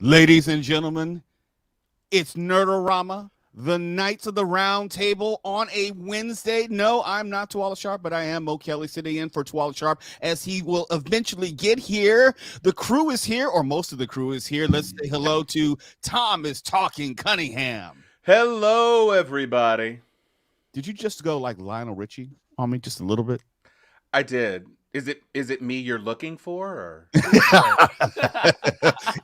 Ladies and gentlemen, it's Nerd-O-Rama, the Knights of the Round Table on a Wednesday. No, I'm not Tuala Sharp, but I am Mo Kelly sitting in for Tuala Sharp as he will eventually get here. The crew is here, or most of the crew is here. Let's say hello to Tom is Talking Cunningham. Hello, everybody. Did you just go like Lionel Richie on me just a little bit? I did. Is it me you're looking for? Or?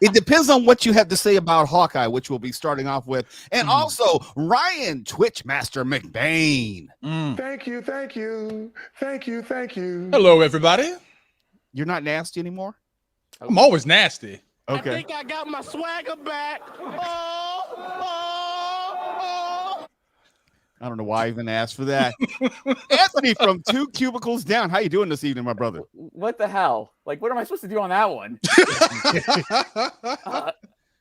It depends on what you have to say about Hawkeye, which we'll be starting off with. And also Ryan Twitchmaster McBain. Thank you. Hello, everybody. You're not nasty anymore? I'm always nasty. Okay. I think I got my swagger back. I don't know why I even asked for that. Anthony from 2 Cubicles Down. How you doing this evening, my brother? What the hell? Like, what am I supposed to do on that one?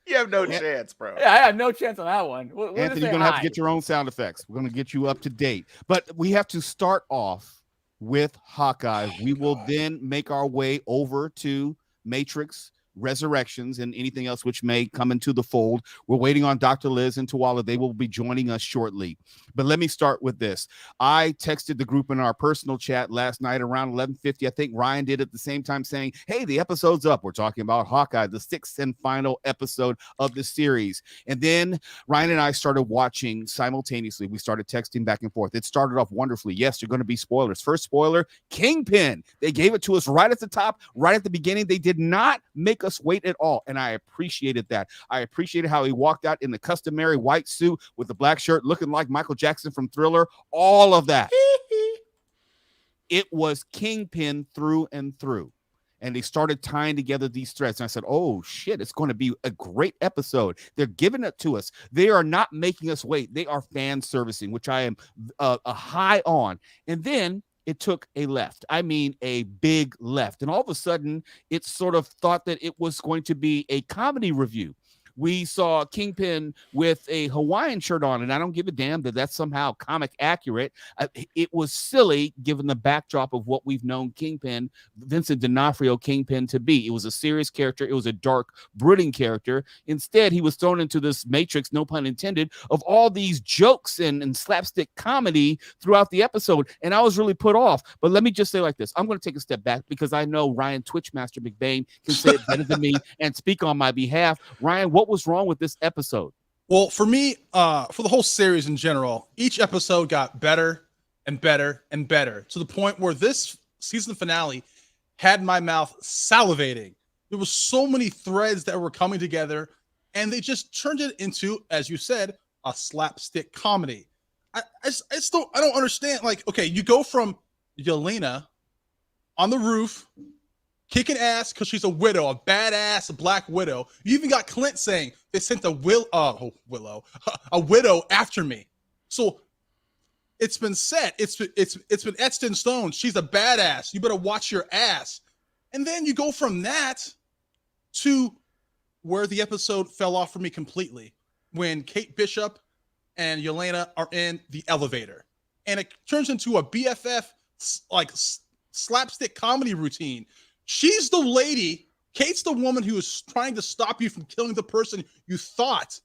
You have no chance, bro. Yeah, I have no chance on that one. Anthony, you're going to have to get your own sound effects. We're going to get you up to date. But we have to start off with Hawkeye. We will then make our way over to Matrix Resurrections and anything else which may come into the fold. We're waiting on Dr. Liz and Tuala. They will be joining us shortly. But let me start with this. I texted the group in our personal chat last night around 11:50. I think Ryan did at the same time saying, hey, the episode's up. We're talking about Hawkeye, the 6th and final episode of the series. And then Ryan and I started watching simultaneously. We started texting back and forth. It started off wonderfully. Yes, they're going to be spoilers. First spoiler, Kingpin. They gave it to us right at the top, right at the beginning. They did not make us wait at all, and I appreciated that. I appreciated how he walked out in the customary white suit with the black shirt looking like Michael Jackson from Thriller. All of that. It was Kingpin through and through, and they started tying together these threads, and I said, oh shit, it's going to be a great episode. They're giving it to us. They are not making us wait. They are fan servicing, which I am a high on. And then it took a left. I mean, a big left. And all of a sudden, it sort of thought that it was going to be a comedy review. We saw Kingpin with a Hawaiian shirt on, and I don't give a damn that that's somehow comic accurate. It was silly given the backdrop of what we've known Kingpin, Vincent D'Onofrio Kingpin to be. It was a serious character. It was a dark, brooding character. Instead, he was thrown into this matrix, no pun intended, of all these jokes and slapstick comedy throughout the episode, and I was really put off. But let me just say like this. I'm going to take a step back because I know Ryan Twitchmaster McBain can say it better than me and speak on my behalf. Ryan, what was wrong with this episode? Well, for me, for the whole series in general, each episode got better and better and better to the point where this season finale had my mouth salivating. There was so many threads that were coming together, and they just turned it into, as you said, a slapstick comedy. I don't understand. Like, okay, you go from Yelena on the roof kicking ass because she's a widow, a badass black widow. You even got Clint saying they sent a widow after me. So it's been set. It's been etched in stone. She's a badass. You better watch your ass. And then you go from that to where the episode fell off for me completely when Kate Bishop and Yelena are in the elevator, and it turns into a BFF like slapstick comedy routine. She's the lady. Kate's the woman who is trying to stop you from killing the person you thought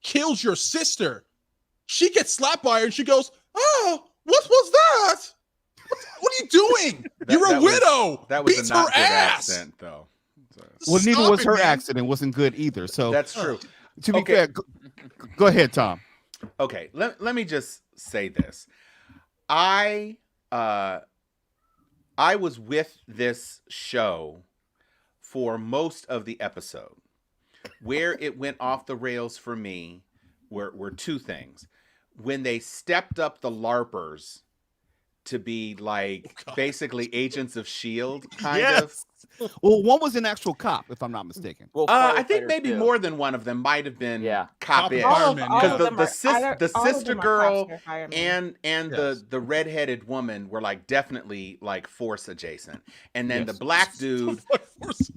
killed your sister. She gets slapped by her and she goes, oh, what was that? What are you doing? You're a widow. That was Beats a not her good ass. accent, though. Well, neither Stop was it, her man. accent. It wasn't good either. So That's true. to be fair, go ahead, Tom. Okay, let me just say this. I was with this show for most of the episode. Where it went off the rails for me were two things. When they stepped up the LARPers to be like basically agents of S.H.I.E.L.D. kind of. Well, one was an actual cop, if I'm not mistaken. Well, I think firefighters maybe too. more than one of them might have been cop-ish. firemen, All yeah. of them Because are- the all of sister them are girl cops or firemen. and Yes. the redheaded woman were like definitely like force adjacent. And then Yes. the black dude,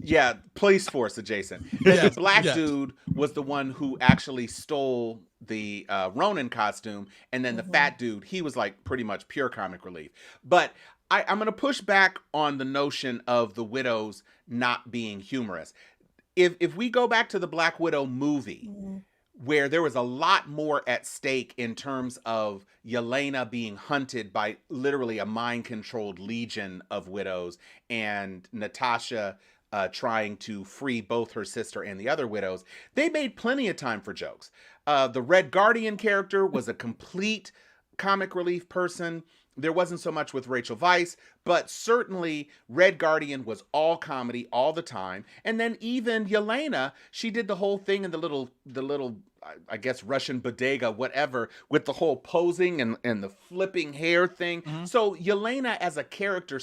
yeah, police force adjacent. Then Yes, the black yes. dude was the one who actually stole the Ronin costume, and then the fat dude, he was like pretty much pure comic relief. But I'm going to push back on the notion of the widows not being humorous. if we go back to the Black Widow movie, where there was a lot more at stake in terms of Yelena being hunted by literally a mind-controlled legion of widows, and Natasha trying to free both her sister and the other widows, they made plenty of time for jokes. The Red Guardian character was a complete comic relief person. There wasn't so much with Rachel Weisz, but certainly Red Guardian was all comedy all the time. And then even Yelena, she did the whole thing in the little, I guess, Russian bodega, whatever, with the whole posing and the flipping hair thing. Mm-hmm. So Yelena as a character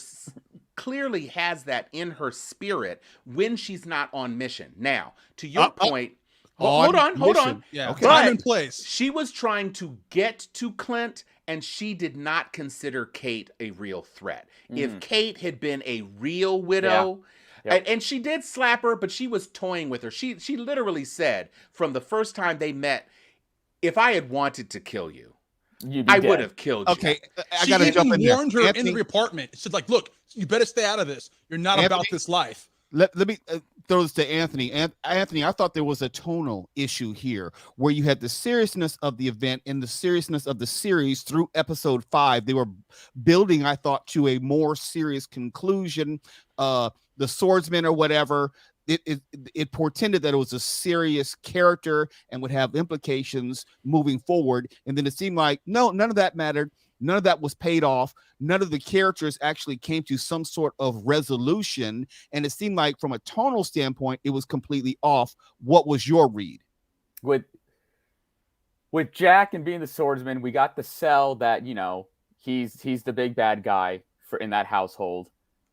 clearly has that in her spirit when she's not on mission. Now, to your point, hold on. Yeah, okay. Time and place. She was trying to get to Clint, and she did not consider Kate a real threat. If Kate had been a real widow, and she did slap her, but she was toying with her. She literally said from the first time they met, if I had wanted to kill you, I would have killed you. Okay, I She gotta even jump in there. warned her in the apartment. She said, like, look, you better stay out of this. You're not about this life. Let me throw this to Anthony. Anthony, I thought there was a tonal issue here where you had the seriousness of the event and the seriousness of the series through episode 5. They were building, I thought, to a more serious conclusion. The swordsman or whatever, it portended that it was a serious character and would have implications moving forward. And then it seemed like, no, none of that mattered. None of that was paid off. None of the characters actually came to some sort of resolution. And it seemed like from a tonal standpoint, it was completely off. What was your read? With Jack and being the swordsman, we got the sell that, he's the big bad guy in that household.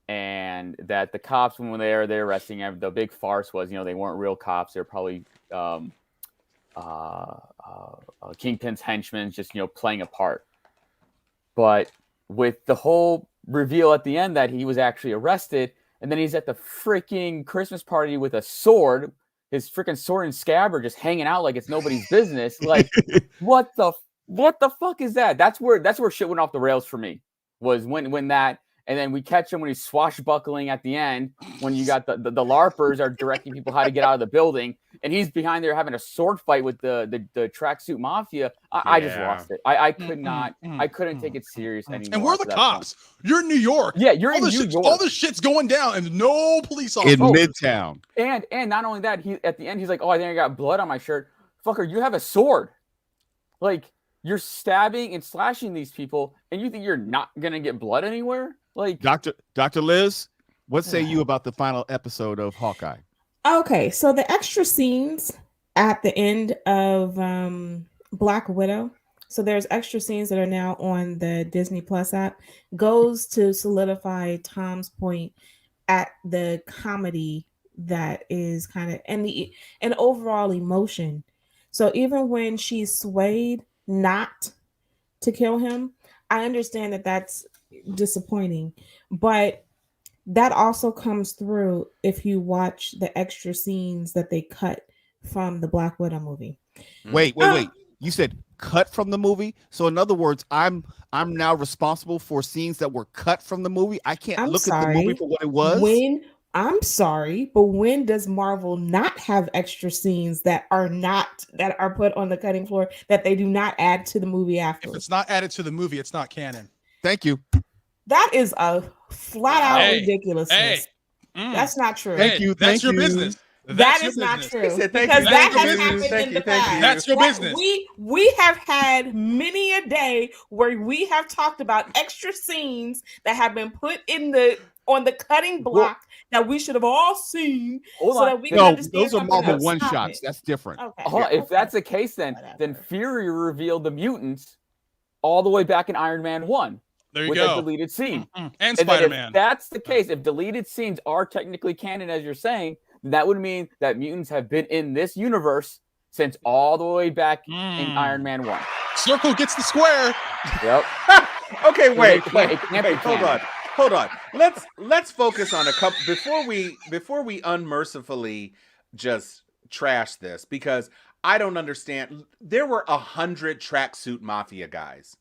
And that the cops, when they're arresting him, the big farce was, they weren't real cops. They're probably Kingpin's henchmen, just, playing a part. But with the whole reveal at the end that he was actually arrested, and then he's at the freaking Christmas party with a sword, his freaking sword and scabbard just hanging out like it's nobody's business. Like, what the fuck is that? That's where shit went off the rails for me. Was when that, and then we catch him when he's swashbuckling at the end, when you got the LARPers are directing people how to get out of the building, and he's behind there having a sword fight with the tracksuit mafia. I just lost it. I could not. I couldn't take it serious anymore. And we're the cops. You're in New York. Yeah, you're in New York. All this shit's going down, and no police officers. In Midtown. And not only that, he at the end he's like, "Oh, I think I got blood on my shirt." Fucker, you have a sword. Like, you're stabbing and slashing these people, and you think you're not gonna get blood anywhere? Like, Dr. Liz, what say you about the final episode of Hawkeye? Okay, so the extra scenes at the end of Black Widow, so there's extra scenes that are now on the Disney Plus app, goes to solidify Tom's point at the comedy that is kind of and overall emotion. So even when she's swayed not to kill him, I understand that that's disappointing, but that also comes through if you watch the extra scenes that they cut from the Black Widow movie. Wait. You said cut from the movie? So in other words, I'm now responsible for scenes that were cut from the movie. I can't look at the movie for what it was. I'm sorry, but when does Marvel not have extra scenes that are put on the cutting floor that they do not add to the movie after? If it's not added to the movie, it's not canon. Thank you. That is a flat out ridiculousness. That's not true. Thank you. That's your business. That is not true. Because that has happened in the past. That's your business. We have had many a day where we have talked about extra scenes that have been put on the cutting block that we should have all seen that we can understand. Those are Marvel one shots. That's different. Okay. If that's the case, then Fury revealed the mutants all the way back in Iron Man 1. There you with go. a deleted scene. And Spider-Man. If that's the case, if deleted scenes are technically canon, as you're saying, that would mean that mutants have been in this universe since all the way back in Iron Man 1. Circle gets the square. Yep. Okay, wait. Hold on. Let's focus on a couple before we unmercifully just trash this, because I don't understand. There were 100 tracksuit mafia guys,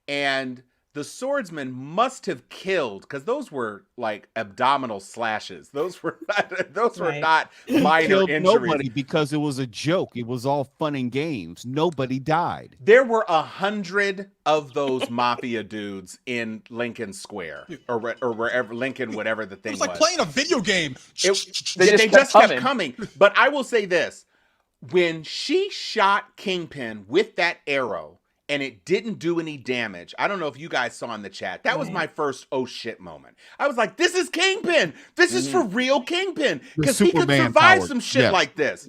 and the swordsman must have killed, because those were like abdominal slashes. Those were not minor Killed injuries. nobody because it was a joke. It was all fun and games. Nobody died. There were 100 of those mafia dudes in Lincoln Square or wherever Lincoln, whatever the thing It was. was like playing a video game. They just kept coming. But I will say this: when she shot Kingpin with that arrow and it didn't do any damage, I don't know if you guys saw in the chat, that was my first oh shit moment. I was like, this is Kingpin. This is for real Kingpin, because he could survive some shit like this.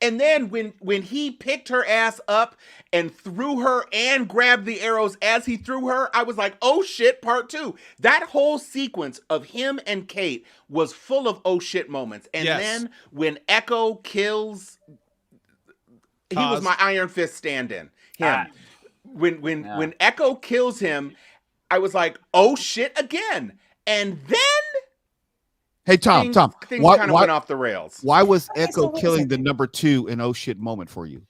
And then when he picked her ass up and threw her and grabbed the arrows as he threw her, I was like, oh shit, part 2. That whole sequence of him and Kate was full of oh shit moments. And then when Echo kills, he was my Iron Fist stand-in. When Echo kills him, I was like, oh shit again. And then Hey, Tom, things why kind of went off the rails. Why was Okay, Echo so wait a killing the second. number 2 an oh shit moment for you?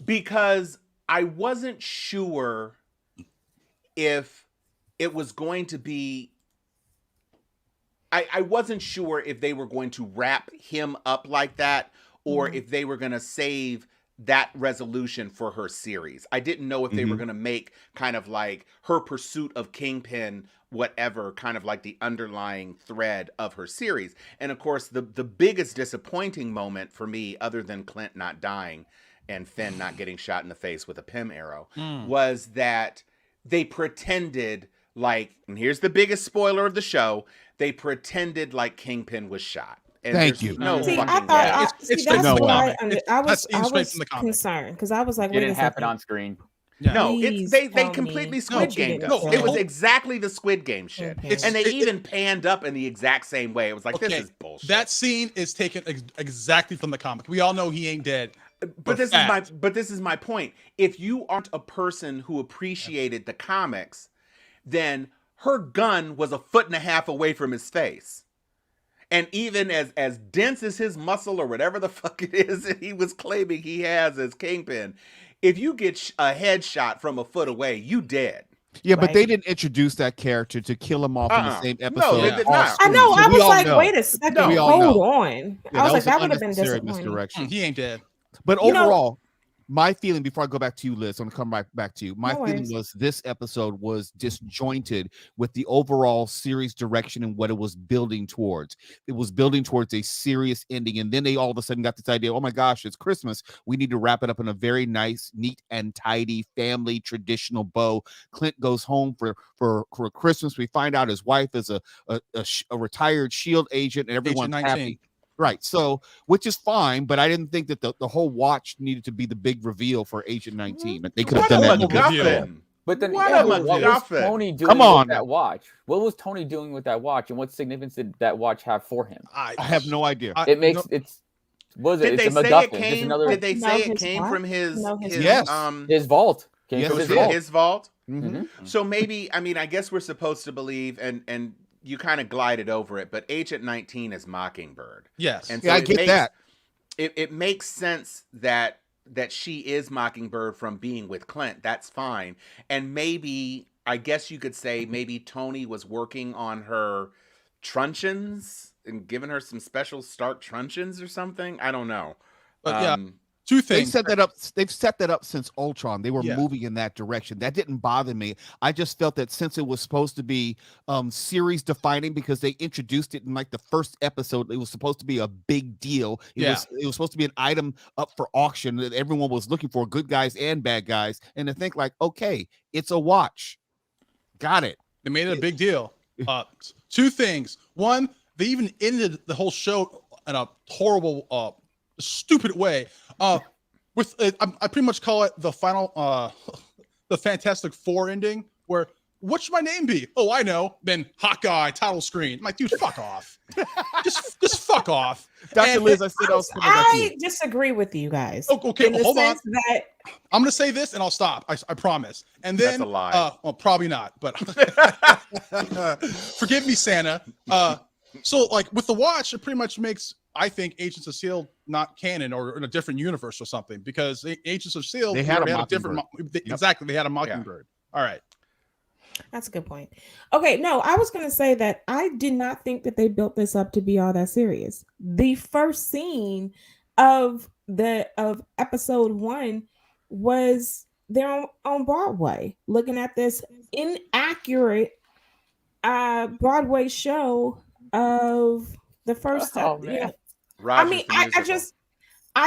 Because I wasn't sure if it was going to be... I wasn't sure if they were going to wrap him up like that, or if they were going to save that resolution for her series. I didn't know if they were going to make kind of like her pursuit of Kingpin, whatever, kind of like the underlying thread of her series. And of course, the biggest disappointing moment for me, other than Clint not dying and Finn not getting shot in the face with a Pym arrow, was that they pretended like, and here's the biggest spoiler of the show, they pretended like Kingpin was shot. And Thank there's you. No See, fucking I thought way. It's that's no why way. I That's was straight from the comic. concerned, because I was like, It wait a didn't happen second. on screen. No, Please they tell completely me Squid that you Gamed didn't us. kill It was him. exactly the Squid Game shit. Okay. And they It- even panned up in the exact same way. It was like, this is bullshit. That scene is taken exactly from the comic. We all know he ain't dead. But this is my point. If you aren't a person who appreciated the comics, then her gun was 1.5 feet away from his face. And even as dense as his muscle or whatever the fuck it is that he was claiming he has as Kingpin, if you get a headshot from 1 foot away, you dead. Yeah, but Right. they didn't introduce that character to kill him off in the same episode. No, they did off not. I screen. know. So I we was all like, know. wait a second. We all Hold know. on. Yeah, I was like, an that would have been unnecessary disappointing. misdirection. He ain't dead. But You know- overall, my feeling, before I go back to you, Liz, I'm going to come right back to you. My No feeling worries. was this episode was disjointed with the overall series direction and what it was building towards. It was building towards a serious ending. And then they all of a sudden got this idea, oh my gosh, it's Christmas. We need to wrap it up in a very nice, neat and tidy family traditional bow. Clint goes home for Christmas. We find out his wife is a retired SHIELD agent and everyone's Agent 19. happy. Right. So, which is fine, but I didn't think that the whole watch needed to be the big reveal for Agent 19. They could have What done a that in the MacGuffin. beginning. MacGuffin. But then, What yeah, a but what was MacGuffin. Tony doing Come on. with that watch? What was Tony doing with that watch, and what significance did that watch have for him? I have no idea. It makes it's was it? Did It's they a say MacGuffin. it Just came? another Did they No, say it his came what? from his No, his Yes. his vault. Came Yes, from it his was vault. his vault. Mhm. So maybe, I mean, I guess we're supposed to believe, and you kind of glided over it, but Agent 19 is Mockingbird. Yes. And Yeah, I it get makes, that. It makes sense that she is Mockingbird from being with Clint. That's fine. And maybe, I guess you could say, maybe Tony was working on her truncheons and giving her some special Stark truncheons or something. I don't know. But yeah, two They things. set that up. They've set that up since Ultron. They were Yeah. moving in that direction. That didn't bother me. I just felt that since it was supposed to be series defining, because they introduced it in like the first episode, it was supposed to be a big deal. It was supposed to be an item up for auction that everyone was looking for, good guys and bad guys. And to think like, okay, it's a watch. Got it. They made it a big deal. Two things. One, they even ended the whole show in a horrible, stupid way. With I pretty much call it the final, the Fantastic Four ending, where what should my name be? Oh, I know. Then Hawkeye title screen. I'm like, dude, fuck off. just fuck off. Dr. And- Liz, I said I was coming back to you. I disagree with you guys. Oh, okay, in the hold on. sense that I'm gonna say this and I'll stop. I promise. And then That's a lie. Well, probably not, but forgive me, Santa. So like with the watch, it pretty much makes, I think, Agents of S.H.I.E.L.D. not canon or in a different universe or something, because Agents of S.H.I.E.L.D. They had a different. Exactly, they had a Mockingbird. All right. That's a good point. Okay, no, I was going to say that I did not think that they built this up to be all that serious. The first scene of episode 1 was they're on Broadway looking at this inaccurate Broadway show of the first Oh, you man. know, I Rogers mean, the I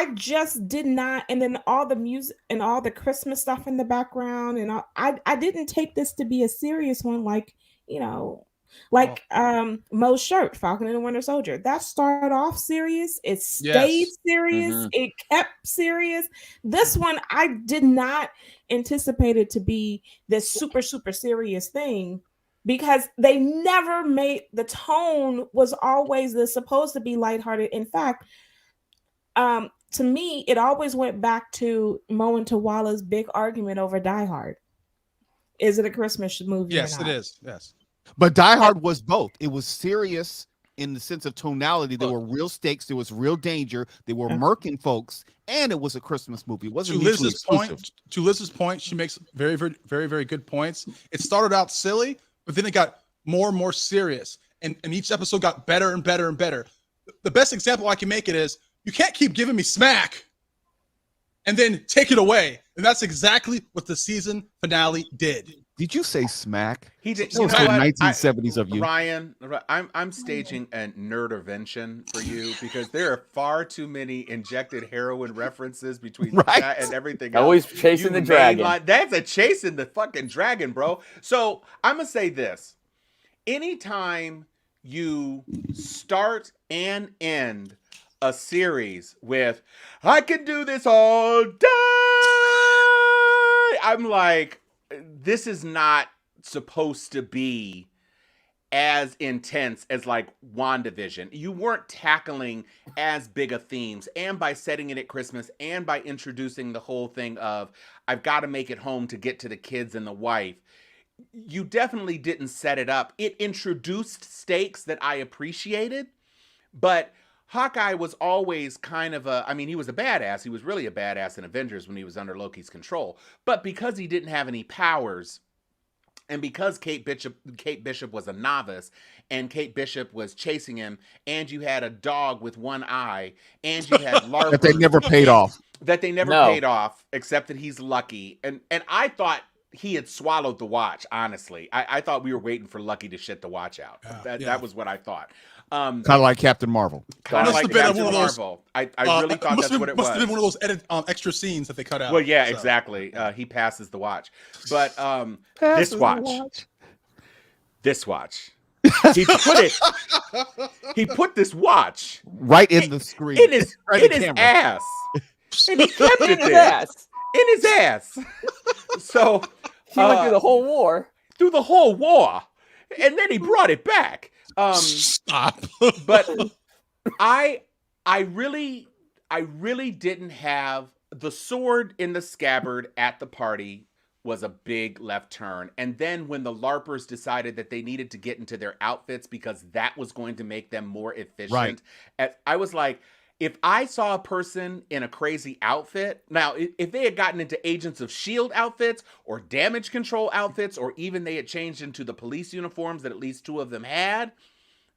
musical. just did not, and then all the music and all the Christmas stuff in the background, and I didn't take this to be a serious one, like you know, like Mo's shirt, Falcon and the Winter Soldier. That started off serious, it stayed Yes. serious, Mhm. it kept serious. This one I did not anticipate it to be this super serious thing. Because they never made the tone was always the supposed to be lighthearted. In fact, to me, it always went back to Mo and Tawala's big argument over Die Hard. Is it a Christmas movie? Yes, or it not? is. Yes. But Die Hard was both. It was serious in the sense of tonality. There were real stakes. There was real danger. They were Okay. murking folks, and it was a Christmas movie. It To wasn't mutually Liz's exclusive. point, she makes very good points. It started out silly, but then it got more and more serious, and each episode got better and better and better. The best example I can make it is you can't keep giving me smack and then take it away, and that's exactly what the season finale did. Did you say smack? He did. That You was know so what? 1970s of you. Ryan, I'm staging a nerd-ervention for you because there are far too many injected heroin references between Right. that and everything else. Always chasing You the dragon. mainline- That's a chasing the fucking dragon, bro. So I'm gonna say this: anytime you start and end a series with "I can do this all day," I'm like, this is not supposed to be as intense as like WandaVision. You weren't tackling as big of themes, and by setting it at Christmas and by introducing the whole thing of I've got to make it home to get to the kids and the wife, you definitely didn't set it up. It introduced stakes that I appreciated, but Hawkeye was always kind of he was a badass. He was really a badass in Avengers when he was under Loki's control. But because he didn't have any powers, and because Kate Bishop was a novice, and Kate Bishop was chasing him, and you had a dog with one eye, and you had larpers That they never paid off. No. paid off, except that he's lucky. And I thought he had swallowed the watch, honestly. I thought we were waiting for Lucky to shit the watch out. That was what I thought. Kind of like Captain Marvel. Kind of Must like have been Captain one of those- Marvel. I really thought that's what it was. Must have been one of those extra scenes that they cut out. Well, yeah, So. exactly. He passes the watch. But this watch. He put this watch Right in the screen. in his Right in the camera. ass. And he kept it In his there. ass. In his ass. So He went through the whole war. through the whole war. And then he brought it back. Stop. But I really didn't have the sword in the scabbard at the party was a big left turn. And then when the LARPers decided that they needed to get into their outfits because that was going to make them more efficient, I was like, if I saw a person in a crazy outfit, now if they had gotten into Agents of S.H.I.E.L.D. outfits or damage control outfits, or even they had changed into the police uniforms that at least two of them had,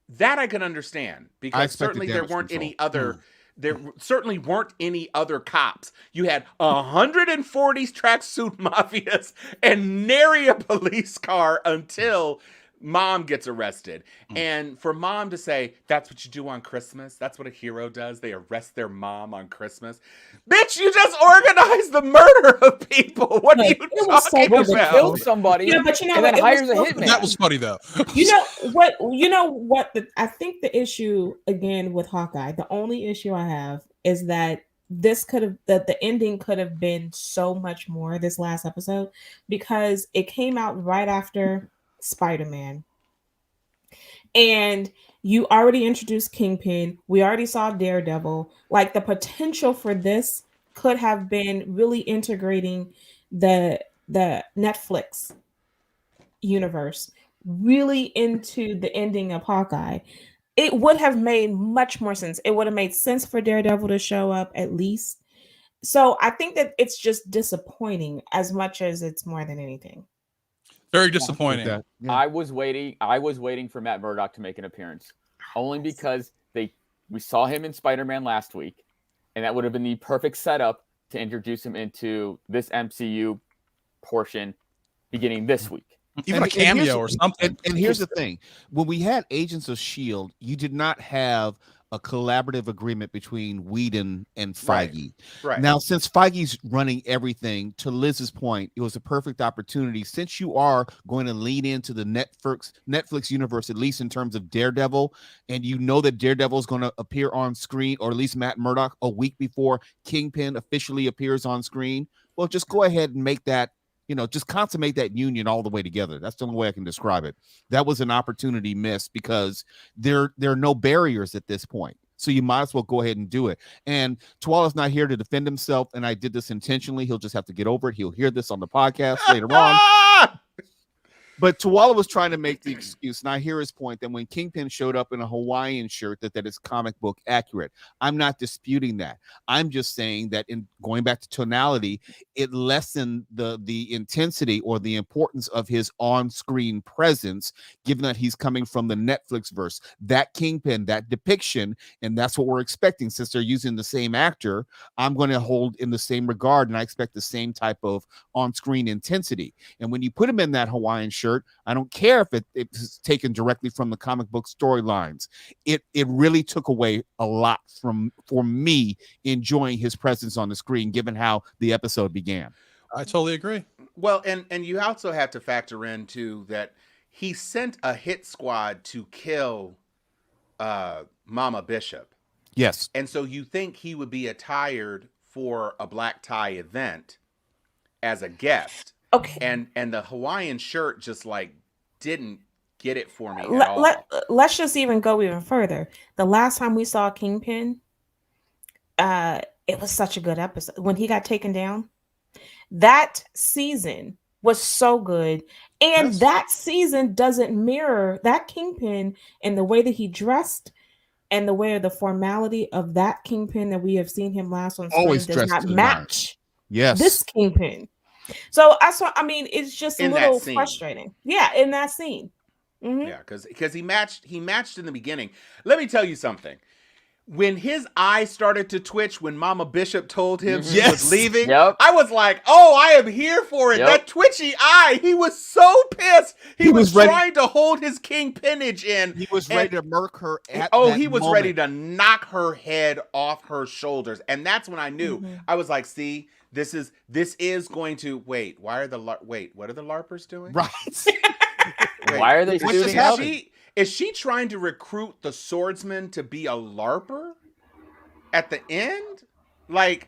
that I can understand, because expected certainly there damage weren't control. any other. There certainly weren't any other cops. You had 140 tracksuit mafias and nary a police car until Mom gets arrested. And for Mom to say, that's what you do on Christmas, that's what a hero does, they arrest their mom on Christmas. Bitch, you just organized the murder of people. What are you It was so talking bizarre. about? Kills somebody. Yeah, but you know and what? then It was hires a so- hitman. That was funny though. You know what? I think the issue again with Hawkeye, the only issue I have is that the ending could have been so much more this last episode, because it came out right after Spider-Man. And you already introduced Kingpin. We already saw Daredevil. Like, the potential for this could have been really integrating the Netflix universe really into the ending of Hawkeye. It would have made much more sense. It would have made sense for Daredevil to show up at least. So I think that it's just disappointing as much as it's more than anything. Very disappointing. Yeah. I was waiting for Matt Murdock to make an appearance, only because we saw him in Spider-Man last week, and that would have been the perfect setup to introduce him into this MCU portion beginning this week. Even a cameo or something. And here's the thing: when we had Agents of S.H.I.E.L.D., you did not have a collaborative agreement between Whedon and Feige. Right. Now, since Feige's running everything, to Liz's point, it was a perfect opportunity. Since you are going to lean into the Netflix universe, at least in terms of Daredevil, and you know that Daredevil is going to appear on screen, or at least Matt Murdock, a week before Kingpin officially appears on screen, well, just go ahead and make that, just consummate that union all the way together. That's the only way I can describe it. That was an opportunity missed because there are no barriers at this point. So you might as well go ahead and do it. And Tuala's not here to defend himself, and I did this intentionally. He'll just have to get over it. He'll hear this on the podcast later on. But Tuala was trying to make the excuse, and I hear his point that when Kingpin showed up in a Hawaiian shirt, that is comic book accurate. I'm not disputing that. I'm just saying that in going back to tonality, it lessened the intensity or the importance of his on-screen presence, given that he's coming from the Netflix verse. That Kingpin, that depiction, and that's what we're expecting. Since they're using the same actor, I'm going to hold in the same regard, and I expect the same type of on-screen intensity. And when you put him in that Hawaiian shirt, I don't care if it's taken directly from the comic book storylines. It really took away a lot for me enjoying his presence on the screen, given how the episode began. I totally agree. Well, and you also have to factor in too that he sent a hit squad to kill Mama Bishop. Yes. And so you think he would be attired for a black tie event as a guest. Okay. And the Hawaiian shirt just didn't get it for me at all. Let's just go even further. The last time we saw Kingpin, it was such a good episode. When he got taken down, that season was so good. And that season doesn't mirror that Kingpin and the way that he dressed and the formality of that Kingpin that we have seen him last on screen does not match this Kingpin. So it's just a little frustrating. Yeah, in that scene. Mm-hmm. Yeah, because he matched in the beginning. Let me tell you something. When his eye started to twitch when Mama Bishop told him she was leaving, I was like, oh, I am here for it. That twitchy eye. He was so pissed. He was trying to hold his kingpinage in. He was ready to murk her he was ready to knock her head off her shoulders. And that's when I knew. I was like, see, this is going to wait. What are the LARPers doing? Right. Why are they shooting up? Is she trying to recruit the swordsman to be a LARPer at the end? I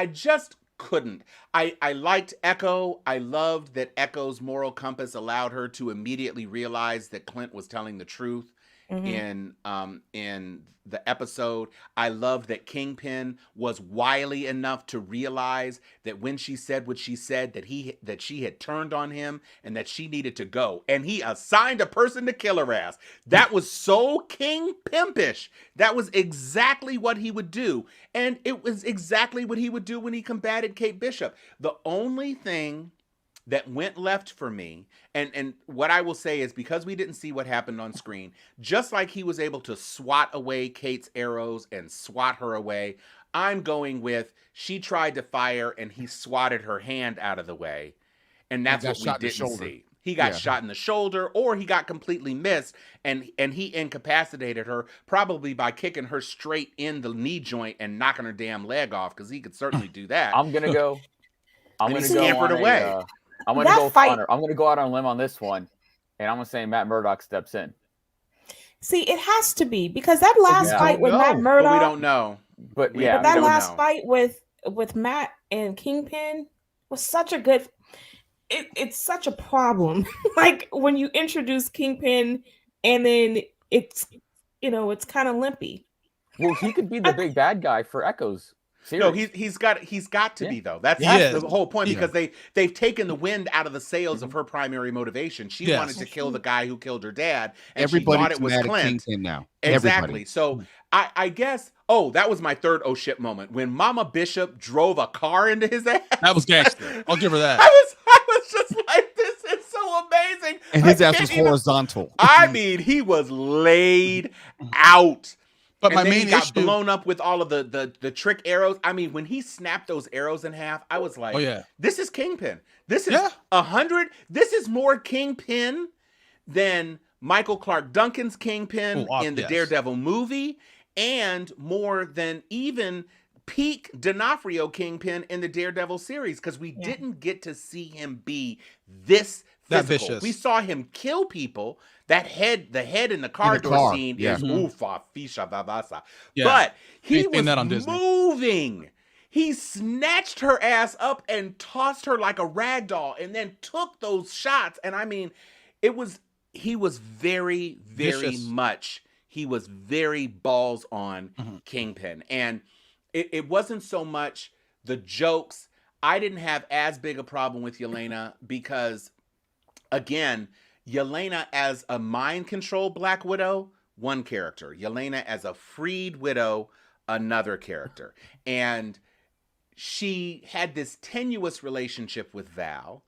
just couldn't. I liked Echo. I loved that Echo's moral compass allowed her to immediately realize that Clint was telling the truth. In the episode, I loved that Kingpin was wily enough to realize that when she said what she said, that she had turned on him and that she needed to go, and he assigned a person to kill her ass. That was so King Pimpish. That was exactly what he would do, and it was exactly what he would do when he combated Kate Bishop. The only thing that went left for me, and what I will say is, because we didn't see what happened on screen, just like he was able to swat away Kate's arrows and swat her away, I'm going with she tried to fire and he swatted her hand out of the way, and that's what we didn't see. He got shot in the shoulder, or he got completely missed, and he incapacitated her, probably by kicking her straight in the knee joint and knocking her damn leg off, because he could certainly do that. I'm gonna go scampered away. I'm gonna go out on a limb on this one, and I'm gonna say Matt Murdock steps in. See, it has to be, because that last fight with Matt Murdock, we don't know. But that last fight with Matt and Kingpin was such a good. It's such a problem. Like when you introduce Kingpin, and then it's kind of limpy. Well, he could be the big bad guy for Echo's series. No, he's got to be, though. That's the whole point, because they've taken the wind out of the sails of her primary motivation. She wanted to kill the guy who killed her dad, and everybody she thought it was Clint. Now. Exactly. So I guess. Oh, that was my third oh shit moment when Mama Bishop drove a car into his ass. That was gangster. I'll give her that. I was And his ass was horizontal. I mean, he was laid out. But And my then main he got issue, blown up with all of the trick arrows. I mean, when he snapped those arrows in half, I was like, oh yeah, this is Kingpin. This is Yeah. 100. This is more Kingpin than Michael Clark Duncan's Kingpin in the yes. Daredevil movie, and more than even peak D'Onofrio Kingpin in the Daredevil series, because we didn't get to see him be this That physical. vicious. We saw him kill people. The head in the car door scene is ufa fisha vavasa. Yeah. But he They've seen was that on Disney. moving. He snatched her ass up and tossed her like a rag doll, and then took those shots. And I mean, he was very, very Vicious. much. He was very balls on Kingpin, and it wasn't so much the jokes. I didn't have as big a problem with Yelena because, again, Yelena as a mind control Black Widow, one character. Yelena as a freed widow, another character. And she had this tenuous relationship with Val.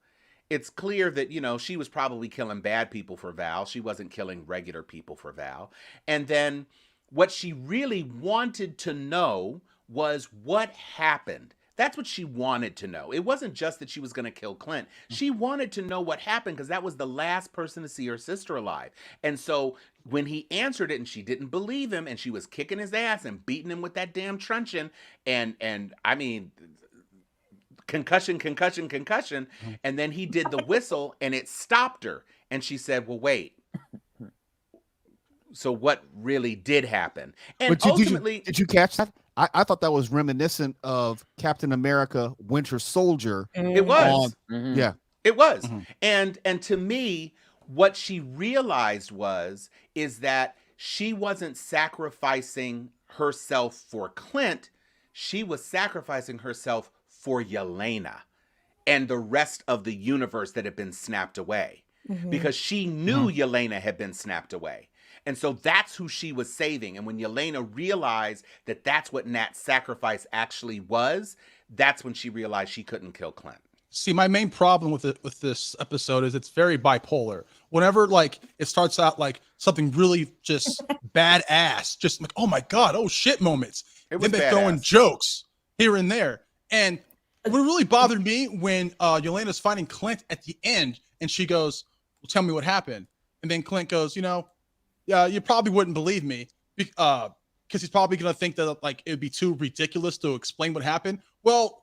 It's clear that, she was probably killing bad people for Val. She wasn't killing regular people for Val. And then what she really wanted to know was what happened. That's what she wanted to know. It wasn't just that she was going to kill Clint. She wanted to know what happened because that was the last person to see her sister alive. And so when he answered it and she didn't believe him and she was kicking his ass and beating him with that damn truncheon and I mean, concussion. And then he did the whistle and it stopped her. And she said, well, wait. So what really did happen? And ultimately, did you catch that? I thought that was reminiscent of Captain America Winter Soldier. It was. Yeah. It was. And to me, what she realized is that she wasn't sacrificing herself for Clint. She was sacrificing herself for Yelena and the rest of the universe that had been snapped away. Because she knew Yelena had been snapped away. And so that's who she was saving. And when Yelena realized that that's what Nat's sacrifice actually was, that's when she realized she couldn't kill Clint. See, my main problem with this episode is it's very bipolar. Whenever it starts out like something really just badass, just like, oh my God, oh shit moments. It was Then they're throwing badass. jokes here and there. And what really bothered me when Yelena's fighting Clint at the end and she goes, well, tell me what happened. And then Clint goes, yeah, you probably wouldn't believe me because he's probably going to think that it would be too ridiculous to explain what happened. Well,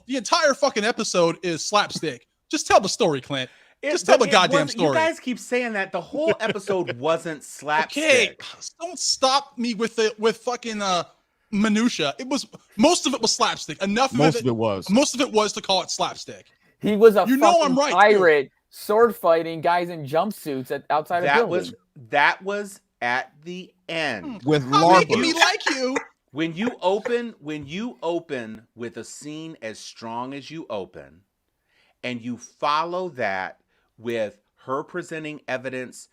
the entire fucking episode is slapstick. Just tell the story, Clint. Just tell the goddamn story. You guys keep saying that. The whole episode wasn't slapstick. Okay, don't stop me with fucking minutia. Most of it was slapstick. Most of it was to call it slapstick. He was a I'm fucking right, pirate, sword fighting guys in jumpsuits outside a building. That was at the end. With making me like you. When you open with a scene as strong as you open, and you follow that with her presenting evidence,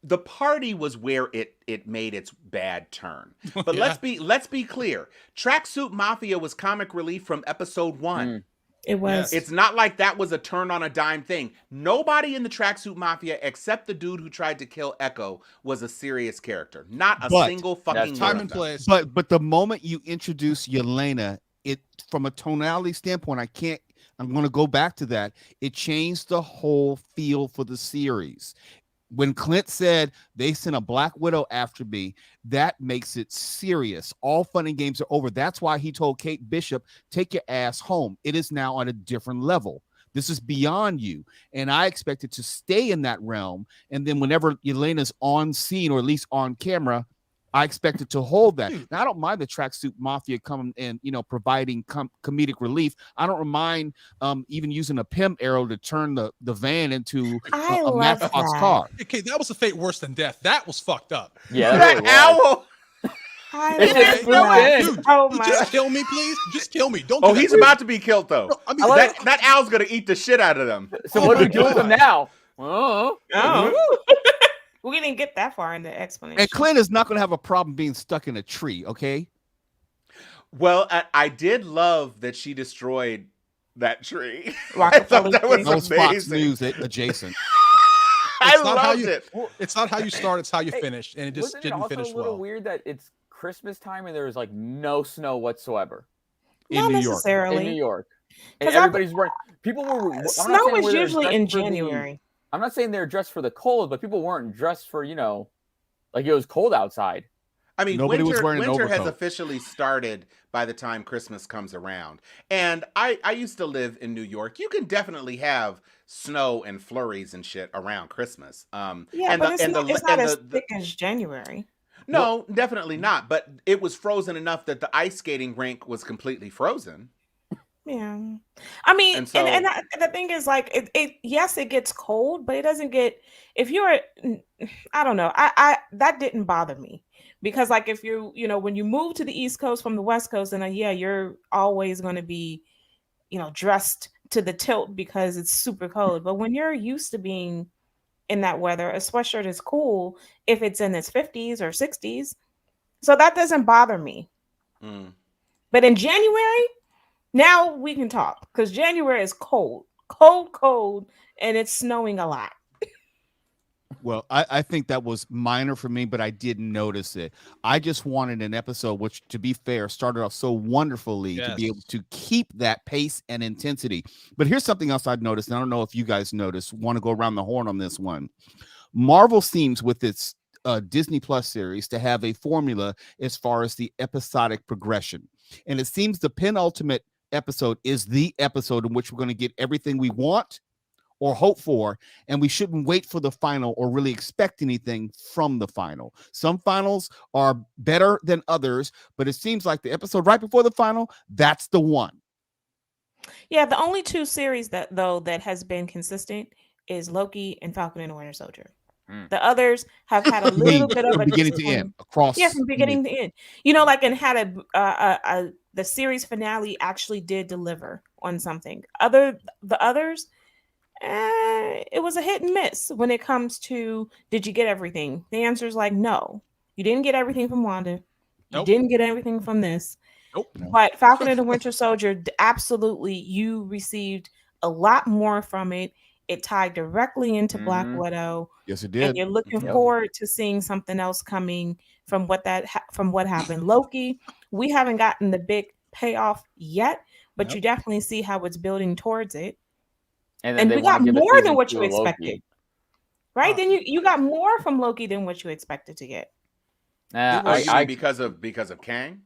the party was where it made its bad turn. But let's be clear. Tracksuit Mafia was comic relief from episode 1. It was. It's not like that was a turn on a dime thing. Nobody in the Tracksuit Mafia, except the dude who tried to kill Echo, was a serious character. Not a single fucking time and place. But the moment you introduce Yelena, it from a tonality standpoint, I'm going to go back to that. It changed the whole feel for the series. When Clint said they sent a Black Widow after me, that makes it serious. All fun and games are over. That's why he told Kate Bishop, take your ass home. It is now on a different level. This is beyond you. And I expect it to stay in that realm. And then whenever Yelena's on scene, or at least on camera, I expect it to hold that. Now, I don't mind the Tracksuit Mafia coming and, providing comedic relief. I don't mind even using a PIM arrow to turn the van into a Matchbox car. Okay, that was a fate worse than death. That was fucked up. Yeah, that owl. Dude, just kill me, please. Just kill me. Don't. He's about to be killed though. No, I mean, that owl's gonna eat the shit out of them. So what do we do with him now? We didn't get that far in the explanation. And Clint is not going to have a problem being stuck in a tree, okay? Well, I did love that she destroyed that tree. I thought that was Fox amazing. News adjacent. I not how loved you. it. It's not how you start; it's how you Hey, finish, and it just Wasn't it didn't also finish a little well. weird that it's Christmas time and there was like no snow whatsoever In Not New York. necessarily. in New York? And 'Cause I've- everybody's wearing. People were. I'm not Snow saying is where they're usually dressed in for the- January. I'm not saying they're dressed for the cold, but people weren't dressed for like it was cold outside. I mean, Nobody was wearing an winter has overcoat. officially started by the time Christmas comes around. And I used to live in New York. You can definitely have snow and flurries and shit around Christmas. Yeah, and but the it's and not, the it's not and as the thick as January. no, definitely not. But it was frozen enough that the ice skating rink was completely frozen. Yeah, I mean, And so the thing is, like, it yes, it gets cold, but it doesn't get. If you're, I don't know, I that didn't bother me because, like, if when you move to the East Coast from the West Coast, then yeah, you're always going to be, dressed to the tilt because it's super cold. But when you're used to being in that weather, a sweatshirt is cool if it's in its 50s or 60s, so that doesn't bother me. mm. But in January. Now we can talk because January is cold, cold, cold, and it's snowing a lot. Well, I think that was minor for me, but I did notice it. I just wanted an episode which, to be fair, started off so wonderfully to be able Yes. to keep that pace and intensity. But here's something else I've noticed, and I don't know if you guys noticed. Want to go around the horn on this one. Marvel seems with its Disney Plus series to have a formula as far as the episodic progression. And it seems the penultimate episode is the episode in which we're going to get everything we want or hope for, and we shouldn't wait for the final or really expect anything from the final. Some finals are better than others, but it seems like the episode right before the final, that's the one. Yeah, the only two series that has been consistent is Loki and Falcon and the Winter Soldier. The others have had a You mean little bit of from a beginning to discipline. end, across. Yeah, from beginning to end. And had the series finale actually did deliver on something. The others, it was a hit and miss when it comes to did you get everything? The answer is like no, you didn't get everything from Wanda. You Nope. didn't get everything from this. Nope. But Falcon and the Winter Soldier, absolutely, you received a lot more from it. It tied directly into Black Widow. Yes, it And did. you're looking Yep. forward to seeing something else coming from what happened. Loki, we haven't gotten the big payoff yet, but Yep. you definitely see how it's building towards it. And then And they we want got to give a more than season what 2 you of Loki. expected. Right? Then you got more from Loki than what you expected to get. You mean because of Kang?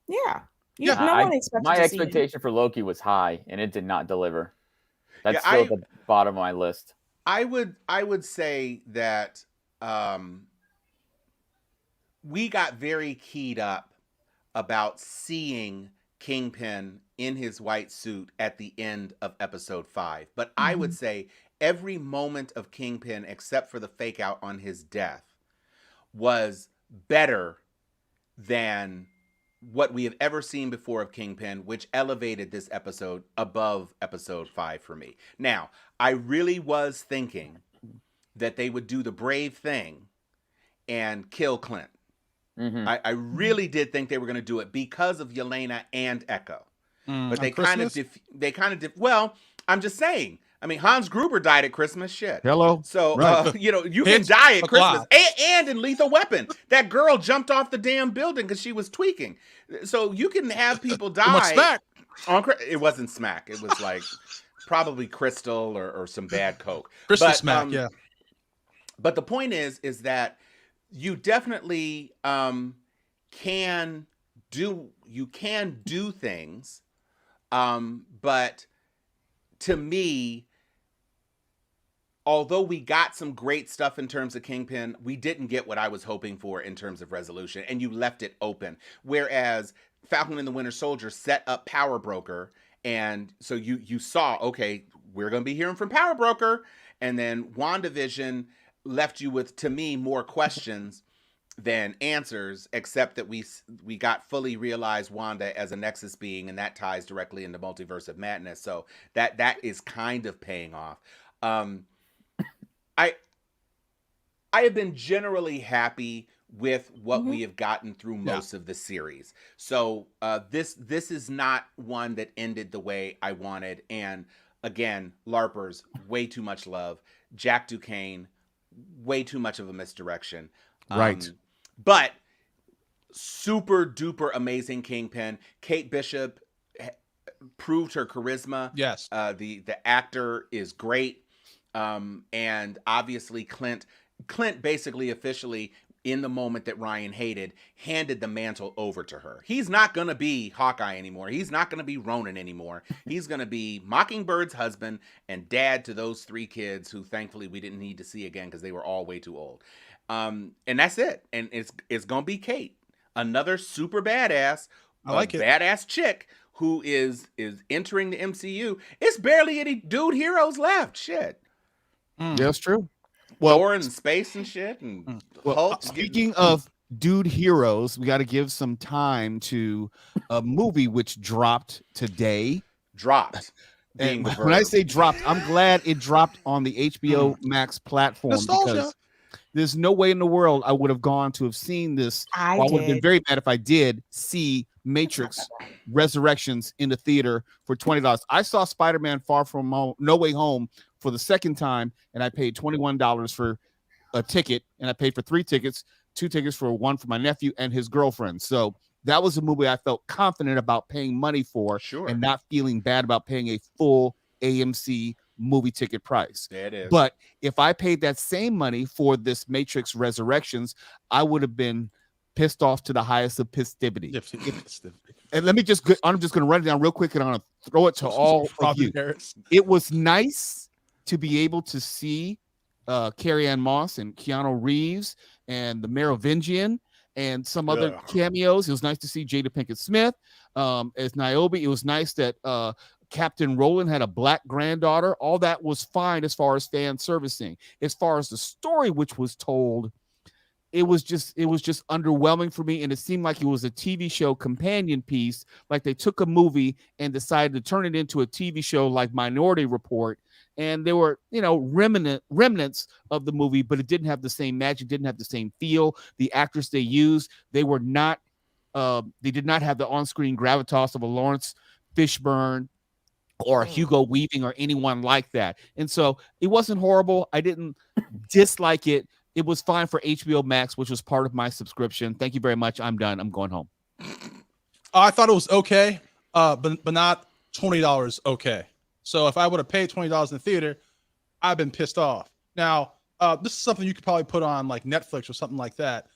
Yeah. Yeah, No one expected my to see it. expectation for Loki was high, and it did not deliver. That's Yeah, still at the bottom of my list. I would say that we got very keyed up about seeing Kingpin in his white suit at the end of episode 5. But I would say every moment of Kingpin, except for the fake out on his death, was better than what we have ever seen before of Kingpin, which elevated this episode above episode 5 for me. Now, I really was thinking that they would do the brave thing and kill Clint. I really did think they were going to do it because of Yelena and Echo. But they kind of well, I'm just saying. I mean, Hans Gruber died at Christmas. Shit. Hello. So, Right. you can die at Christmas. And in Lethal Weapon, that girl jumped off the damn building because she was tweaking. So you can have people die. Smack. It wasn't smack. It was like probably crystal or some bad coke. Crystal But, smack, yeah. But the point is that you definitely can do things. But to me, although we got some great stuff in terms of Kingpin, we didn't get what I was hoping for in terms of resolution, and you left it open. Whereas Falcon and the Winter Soldier set up Power Broker, and so you saw, okay, we're going to be hearing from Power Broker, and then WandaVision left you with, to me, more questions than answers, except that we got fully realized Wanda as a Nexus being, and that ties directly into Multiverse of Madness. So that is kind of paying off. I have been generally happy with what we have gotten through most of the series. So this is not one that ended the way I wanted. And again, LARPers, way too much love. Jack Duquesne, way too much of a misdirection. Right. But super duper amazing Kingpin. Kate Bishop proved her charisma. Yes. The actor is great. And obviously Clint basically officially, in the moment that Ryan hated, handed the mantle over to her. He's not going to be Hawkeye anymore. He's not going to be Ronin anymore. He's going to be Mockingbird's husband and dad to those 3 kids who thankfully we didn't need to see again because they were all way too old. And that's it. And it's going to be Kate, another super badass, I like it. badass chick who is entering the MCU. It's barely any dude heroes left. Shit. Yeah, that's true. Well, Thor in space and shit, and well, Hulk. speaking of dude heroes, we got to give some time to a movie which dropped today. Dropped. Being And the when I verb. say dropped, I'm glad it dropped on the HBO Max platform Nostalgia. because there's no way in the world I would have gone to have seen this. I Well, I would have been did. very mad if I did see Matrix Resurrections in the theater for $20. I saw Spider-Man Far From Home, No Way Home for the second time, and I paid $21 for a ticket, and I paid for 3 tickets, 2 tickets for one for my nephew and his girlfriend. So that was a movie I felt confident about paying money for Sure. and not feeling bad about paying a full AMC movie ticket price. There it is. But if I paid that same money for this Matrix Resurrections, I would have been pissed off to the highest of festivity. And I'm just going to run it down real quick, and I'm going to throw it to all of you. It was nice to be able to see Carrie Ann Moss and Keanu Reeves and the Merovingian and some other cameos. It was nice to see Jada Pinkett Smith as Niobe. It was nice that Captain Roland had a black granddaughter. All that was fine as far as fan servicing. As far as the story which was told, it was just underwhelming for me, and it seemed like it was a TV show companion piece, like they took a movie and decided to turn it into a TV show like Minority Report, and there were remnants of the movie, but it didn't have the same magic, didn't have the same feel. The actors they used, they did not have the on-screen gravitas of a Lawrence Fishburne or a Hugo Weaving or anyone like that. And so it wasn't horrible. I didn't dislike it. It was fine for HBO Max, which was part of my subscription. Thank you very much. I'm done. I'm going home. I thought it was okay, but not $20 okay. So if I would have paid $20 in the theater, I've been pissed off. Now, this is something you could probably put on like Netflix or something like that.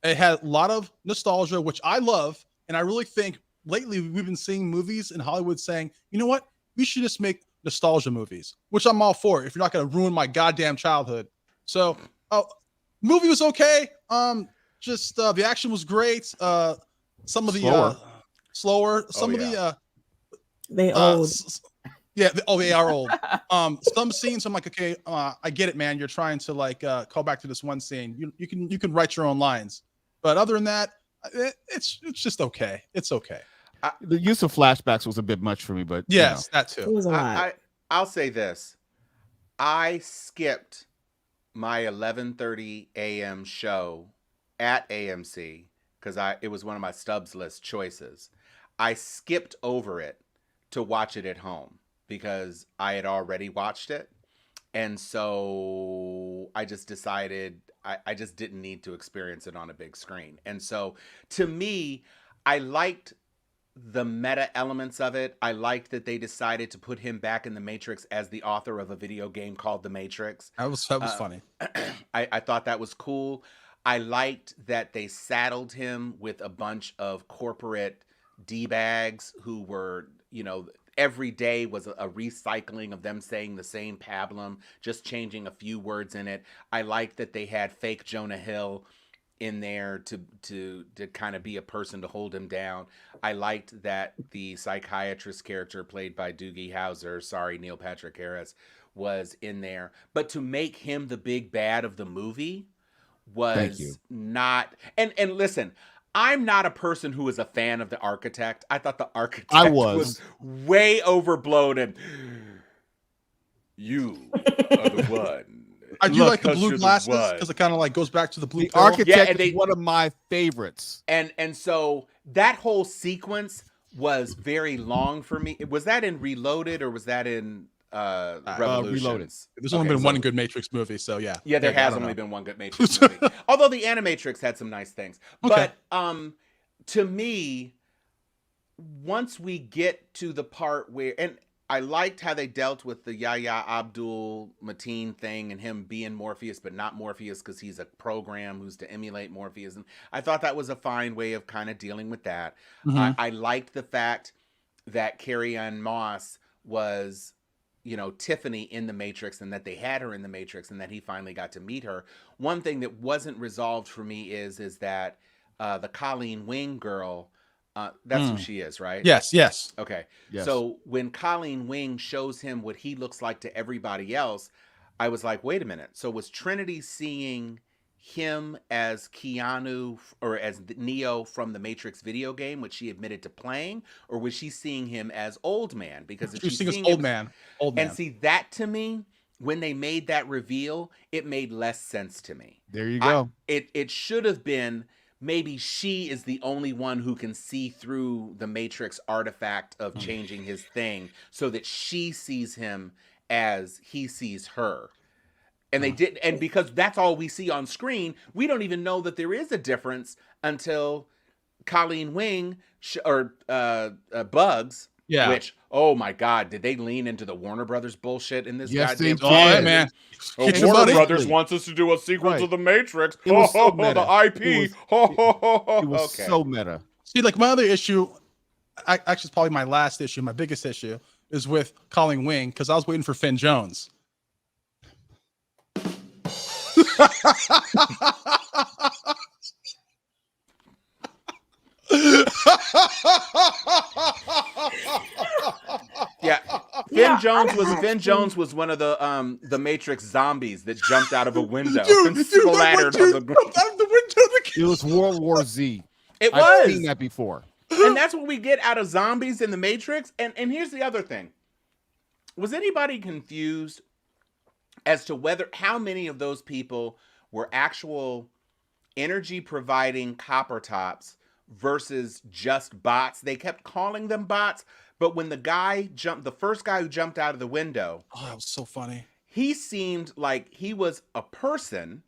It had a lot of nostalgia, which I love. And I really think lately we've been seeing movies in Hollywood saying, you know what? We should just make nostalgia movies, which I'm all for if you're not going to ruin my goddamn childhood. So, movie was okay. Just the action was great. Some of the slower. Some of the They old. they are old. Some scenes I'm like, okay, I get it, man. You're trying to like call back to this one scene. You can write your own lines, but other than that, it's just okay. It's okay. The use of flashbacks was a bit much for me, but Yes, that It too. was a lot. I'll say this. I skipped my 11:30 a.m. show at AMC because it was one of my Stubbs list choices. I skipped over it to watch it at home because I had already watched it. And so I just decided I just didn't need to experience it on a big screen. And so to me, I liked the meta elements of it. I liked that they decided to put him back in the Matrix as the author of a video game called The Matrix. That was funny. I thought that was cool. I liked that they saddled him with a bunch of corporate D-bags who were, every day was a recycling of them saying the same pablum, just changing a few words in it. I liked that they had fake Jonah Hill in there to kind of be a person to hold him down. I liked that the psychiatrist character played by Doogie Howser, Neil Patrick Harris, was in there. But to make him the big bad of the movie was not. And listen, I'm not a person who is a fan of The Architect. I thought The Architect was way overblown and you are the one. I do like the blue glasses because it kind of like goes back to the blue. The Architect is one of my favorites. And so that whole sequence was very long for me. Was that in Reloaded or was that in Reloaded. Revolutions. There's only been one good Matrix movie, so yeah. Yeah, there Maybe, I has don't only know. been one good Matrix movie. Although the Animatrix had some nice things. Okay. But to me, once we get to the part where, and I liked how they dealt with the Yahya Abdul Mateen thing and him being Morpheus, but not Morpheus because he's a program who's to emulate Morpheus. And I thought that was a fine way of kind of dealing with that. Mhm. I liked the fact that Carrie-Anne Moss was, Tiffany in the Matrix, and that they had her in the Matrix, and that he finally got to meet her. One thing that wasn't resolved for me is that the Colleen Wing girl, that's who she is, right? Yes. Okay. Yes. So when Colleen Wing shows him what he looks like to everybody else, I was like, wait a minute. So was Trinity seeing him as Keanu or as Neo from the Matrix video game, which she admitted to playing, or was she seeing him as Old Man? Because if she's seeing Old Man. And see, that to me, when they made that reveal, it made less sense to me. There you go. It should have been, maybe she is the only one who can see through the Matrix artifact of changing his thing, so that she sees him as he sees her. And they did, and because that's all we see on screen, we don't even know that there is a difference until Colleen Wing or Bugs. Yeah. Which, oh my God, did they lean into the Warner Brothers bullshit in this Yes, they goddamn did. Oh, yeah, man. Get your Warner money. Brothers wants us to do a sequel to Right. The Matrix. It was so The meta. IP. It was Okay. so meta. See, like my other issue, actually, it's probably my last issue, my biggest issue, is with Colleen Wing, because I was waiting for Finn Jones. Yeah, Yeah, Finn Jones was one of the Matrix zombies that jumped out of a window Dude, and splattered on the ground. out of the window. It was World War Z. It I've was, seen that before. and that's what we get out of zombies in the Matrix. And here's the other thing: was anybody confused as to how many of those people were actual energy providing copper tops versus just bots? They kept calling them bots, but when the first guy who jumped out of the window, Oh, that was so funny. he seemed like he was a person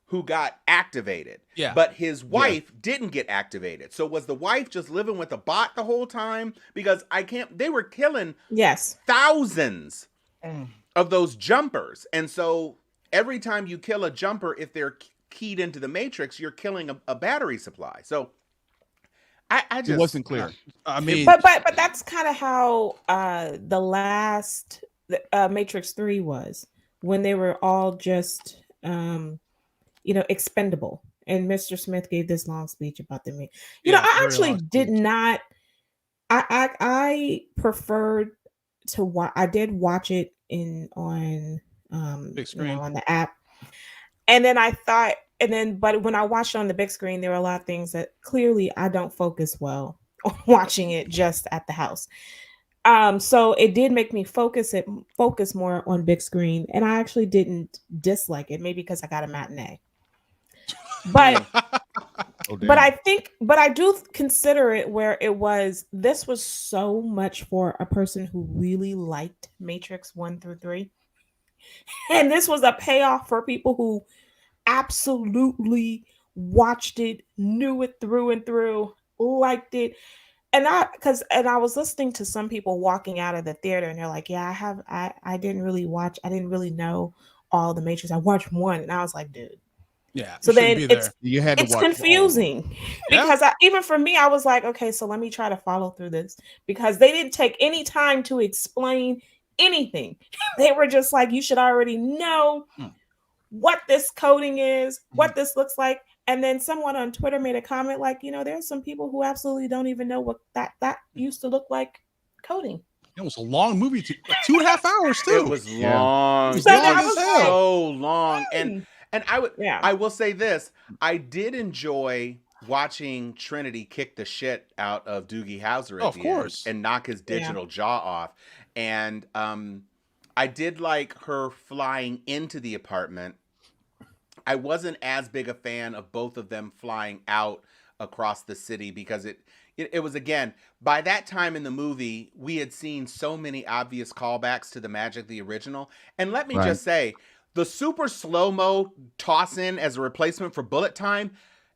who got activated. Yeah. But his wife didn't get activated. So was the wife just living with a bot the whole time? Because they were killing Yes. thousands of those jumpers. And so every time you kill a jumper, if they're keyed into the Matrix, you're killing a battery supply. So I just It wasn't clear. I mean, But that's kind of how the last Matrix 3 was, when they were all just expendable. And Mr. Smith gave this long speech about them. I very actually long did speech. not. I preferred to watch. I did watch it on Big screen. on the app, and then I thought, but when I watched it on the big screen, there were a lot of things that clearly I don't focus well on watching it just at the house. So it did make me focus more on big screen, and I actually didn't dislike it, maybe because I got a matinee. But Oh, damn. but I do consider it where this was so much for a person who really liked Matrix 1 through 3. And this was a payoff for people who absolutely watched it, knew it through and through, liked it. And I was listening to some people walking out of the theater, and they're like, yeah, I didn't really know all the Matrix. I watched one, and I was like, dude. yeah. So you shouldn't then be there. You had to it's watch all of them. confusing because even for me, I was like, okay, so let me try to follow through this, because they didn't take any time to explain anything. They were just like, you should already know what this coding is, what this looks like. And then someone on Twitter made a comment like, there's some people who absolutely don't even know what that used to look like coding. It was a long movie, 2.5 hours too. it was long. It was So It then I was was like, so long. And yeah. I will say this: I did enjoy watching Trinity kick the shit out of Doogie Howser at Of the course. end and knock his digital jaw off. And I did like her flying into the apartment. I wasn't as big a fan of both of them flying out across the city because it it was, again, by that time in the movie, we had seen so many obvious callbacks to the Magic the Original. And let me Right. just say, the super slow-mo toss-in as a replacement for bullet time,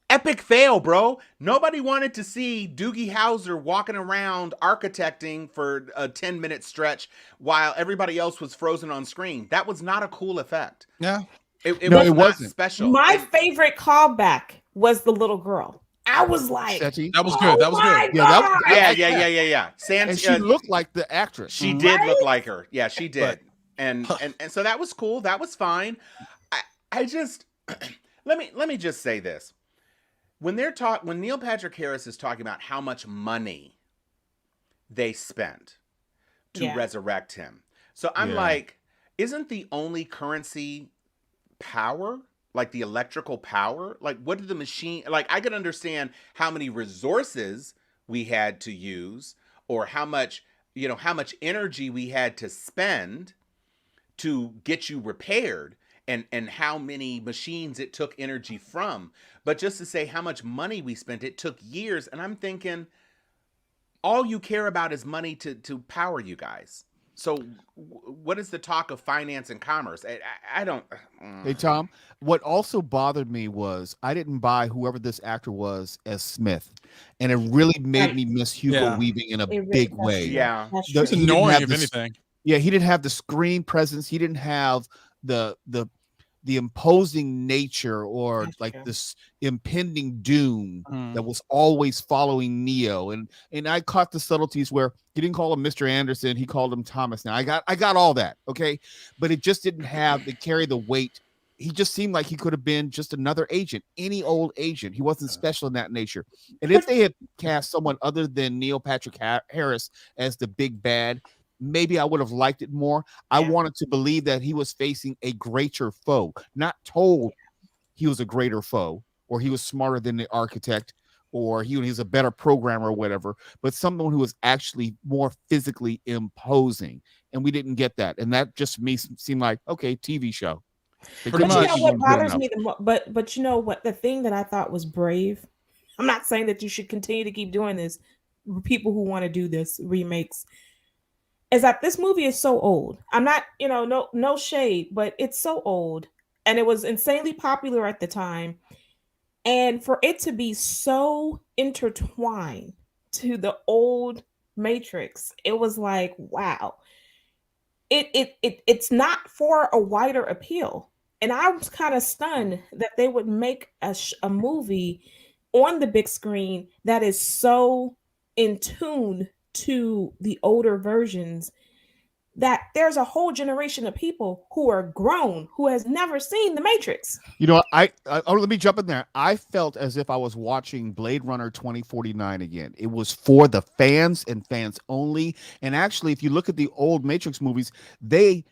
epic fail, bro. Nobody wanted to see Doogie Howser walking around architecting for a 10-minute stretch while everybody else was frozen on screen. That was not a cool effect. Yeah. It No, was it not wasn't. special. My It- favorite callback was the little girl. I was like, Seti. That was good. That was my good. Yeah, that was- God! yeah. And she looked like the actress. She Mhm. did look like her. Yeah, she did. But- And so that was cool. That was fine. I just let me just say this. When Neil Patrick Harris is talking about how much money they spent to Yeah. resurrect him. So I'm Yeah. like, isn't the only currency power? Like the electrical power? Like, what did the machine, like, I could understand how many resources we had to use, or how much energy we had to spend to get you repaired, and how many machines it took energy from. But just to say how much money we spent, it took years. And I'm thinking, all you care about is money to power you guys. So what is the talk of finance and commerce? I don't. Hey, Tom, what also bothered me was I didn't buy whoever this actor was as Smith. And it really made Right. me miss Hugo Yeah. Weaving in a It really big does. way. Yeah. That's The- true. It's he didn't annoying, have if this- anything. Yeah, he didn't have the screen presence. He didn't have the imposing nature, or That's like true. this impending doom Mhm. that was always following Neo. And I caught the subtleties where he didn't call him Mr. Anderson, he called him Thomas. Now I got all that, okay, but it just didn't have to carry the weight. He just seemed like he could have been just another agent, any old agent. He wasn't special in that nature. And if they had cast someone other than Neil Patrick Harris as the big bad, maybe I would have liked it more. I Yeah. wanted to believe that he was facing a greater foe, not told he was a greater foe, or he was smarter than the architect, or he's a better programmer or whatever, but someone who was actually more physically imposing. And we didn't get that. And that just seemed like, okay, TV show. They Pretty couldn't But you get know much. what good bothers enough. me the most? But you know what? The thing that I thought was brave. I'm not saying that you should continue to keep doing this. People who want to do this remakes, is that this movie is so old. I'm not, no shade, but it's so old, and it was insanely popular at the time. And for it to be so intertwined to the old Matrix, it was like, wow. It's not for a wider appeal. And I was kind of stunned that they would make a movie on the big screen that is so in tune to the older versions, that there's a whole generation of people who are grown who has never seen the Matrix. You know, let me jump in there. I felt as if I was watching Blade Runner 2049 again. It was for the fans and fans only. And actually, if you look at the old Matrix movies, they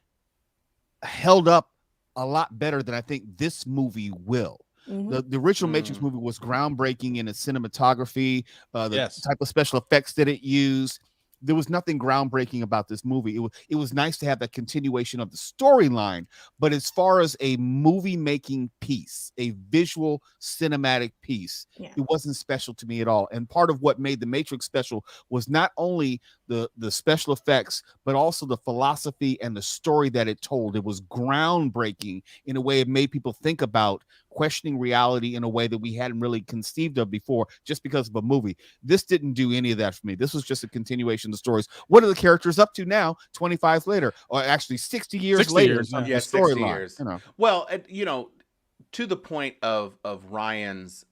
held up a lot better than I think this movie will. Mhm. The original Matrix movie was groundbreaking in its cinematography, the Yes. type of special effects that it used. There was nothing groundbreaking about this movie. It was nice to have that continuation of the storyline, but as far as a movie making piece, a visual cinematic piece, Yeah. it wasn't special to me at all. And part of what made the Matrix special was not only the special effects, but also the philosophy and the story that it told. It was groundbreaking in a way it made people think about questioning reality in a way that we hadn't really conceived of before, just because of a movie. This didn't do any of that for me. This was just a continuation of the stories. What are the characters up to now, 25 later, or actually 60 years 60 later? years, in terms of yeah. the 60 storyline, years. you know. Well, to the point of Ryan's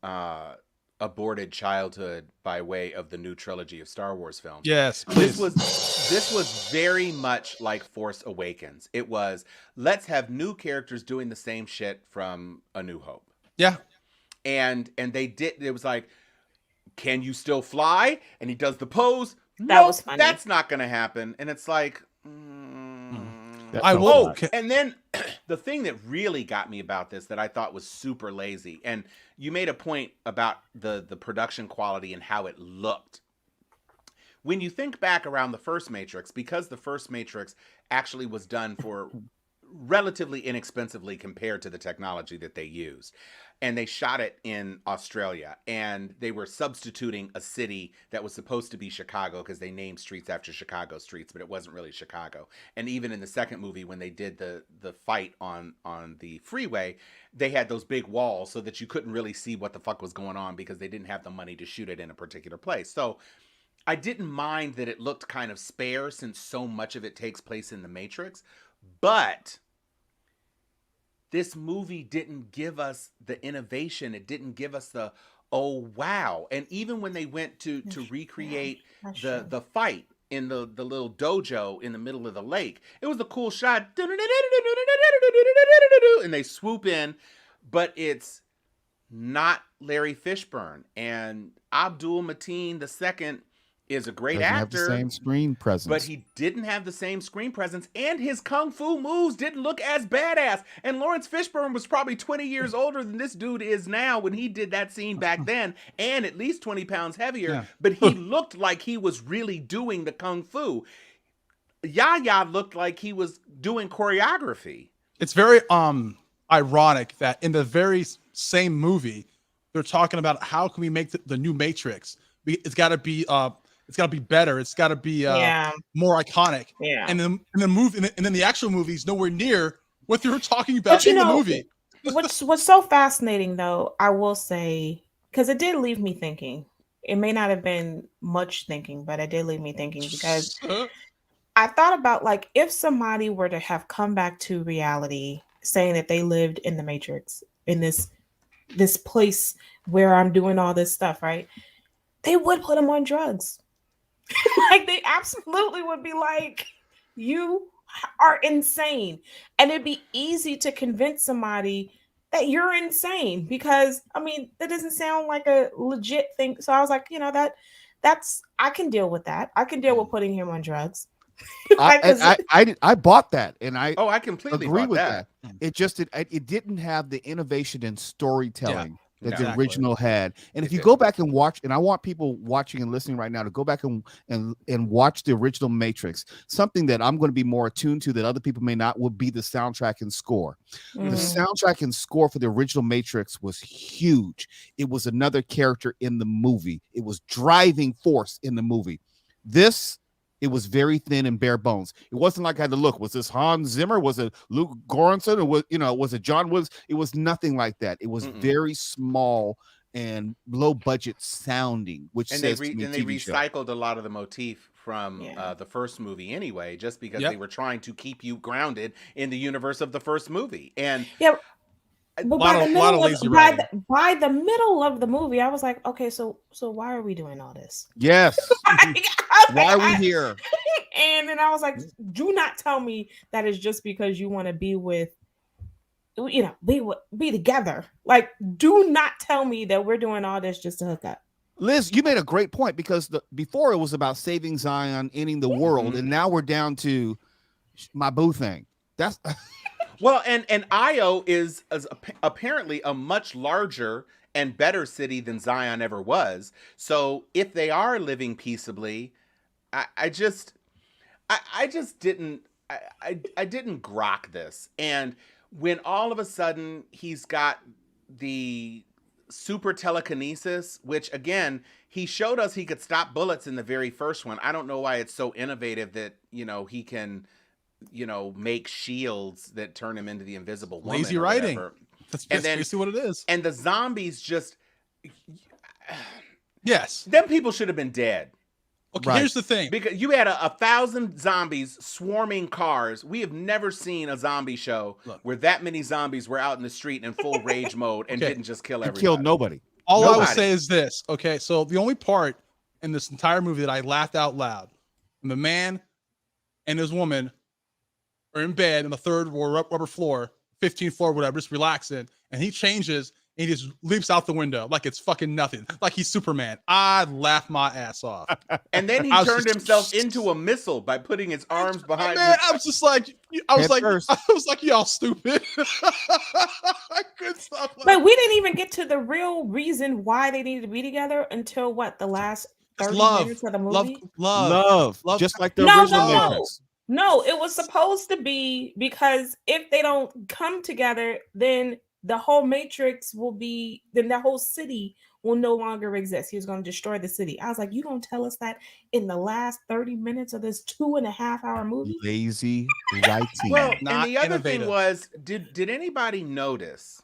aborted childhood by way of the new trilogy of Star Wars films. Yes. This Please. was very much like Force Awakens. It was, let's have new characters doing the same shit from A New Hope. Yeah. And they did. It was like, can you still fly? And he does the pose. That was funny. That's not going to happen. And it's like, That I felt will. bad. Okay. and then the thing that really got me about this that I thought was super lazy, and you made a point about the production quality and how it looked. When you think back around the first Matrix, because the first Matrix actually was done for relatively inexpensively compared to the technology that they used. And they shot it in Australia, and they were substituting a city that was supposed to be Chicago because they named streets after Chicago streets, but it wasn't really Chicago. And even in the second movie, when they did the fight on the freeway, they had those big walls so that you couldn't really see what the fuck was going on because they didn't have the money to shoot it in a particular place. So I didn't mind that it looked kind of spare since so much of it takes place in the Matrix, but this movie didn't give us the innovation. It didn't give us the, oh, wow. And even when they went to recreate the fight in the little dojo in the middle of the lake, it was a cool shot. And they swoop in, but it's not Larry Fishburne. And Abdul Mateen II is a great Doesn't actor. have the same screen presence. But he didn't have the same screen presence, and his kung fu moves didn't look as badass. And Lawrence Fishburne was probably 20 years older than this dude is now when he did that scene back then, and at least 20 pounds heavier. Yeah. But he looked like he was really doing the kung fu. Yaya looked like he was doing choreography. It's very ironic that in the very same movie, they're talking about how can we make the new Matrix. It's got to be better. It's got to be more iconic. Yeah. And then the actual movie is nowhere near what they were talking about in the movie. What's so fascinating, though, I will say, because it did leave me thinking. It may not have been much thinking, but it did leave me thinking because I thought about, like, if somebody were to have come back to reality saying that they lived in the Matrix, in this place where I'm doing all this stuff, right? They would put them on drugs. Like, they absolutely would be like, you are insane. And it'd be easy to convince somebody that you're insane because, I mean, that doesn't sound like a legit thing. So I was like, that's I can deal with that. I can deal with putting him on drugs. I bought that, and I completely agree bought with that. It just it didn't have the innovation in storytelling that the exactly. original had. And if you go back and watch, and I want people watching and listening right now to go back and watch the original Matrix, something that I'm going to be more attuned to that other people may not would be the soundtrack and score. Mhm. The soundtrack and score for the original Matrix was huge. It was another character in the movie. It was driving force in the movie. It was very thin and bare bones. It wasn't like I had to look. Was this Hans Zimmer? Was it Luke Göransson? Or was it John Williams? It was nothing like that. It was very small and low budget sounding, which and says they recycled a lot of the motif from the first movie anyway, just because they were trying to keep you grounded in the universe of the first movie. And but by the middle of the movie, I was like, okay, so why are we doing all this? Yes. Why are we here? And then I was like, do not tell me that it's just because you want to be with, be together. Like, do not tell me that we're doing all this just to hook up. Liz, you made a great point because before it was about saving Zion, ending the world, and now we're down to my boo thing. That's well, and Io is apparently a much larger and better city than Zion ever was. So if they are living peaceably, I just didn't grok this. And when all of a sudden he's got the super telekinesis, which again, he showed us he could stop bullets in the very first one. I don't know why it's so innovative that, he can, make shields that turn him into the invisible woman. Lazy writing. That's basically what it is. And the zombies just, yes, them people should have been dead. Okay, here's the thing. Because you had 1,000 zombies swarming cars. We have never seen a zombie show where that many zombies were out in the street in full rage mode and didn't just kill everybody. Killed nobody. All I would say is this. Okay, so the only part in this entire movie that I laughed out loud, when the man and his woman are in bed on the third or rubber floor, 15th floor, whatever, just relaxing, and he changes and he just leaps out the window like it's fucking nothing, like he's Superman. I laughed my ass off. And then he turned himself into a missile by putting his arms behind. Man, I was like, y'all stupid. I couldn't stop. But we didn't even get to the real reason why they needed to be together until the last 30 minutes of the movie. Love. Just like the original Matrix. No, it was supposed to be because if they don't come together, then the whole Matrix will be, then the whole city will no longer exist. He was going to destroy the city. I was like, you don't tell us that in the last 30 minutes of this 2.5-hour movie? Lazy writing. Well, Not and the other innovative. thing was, did anybody notice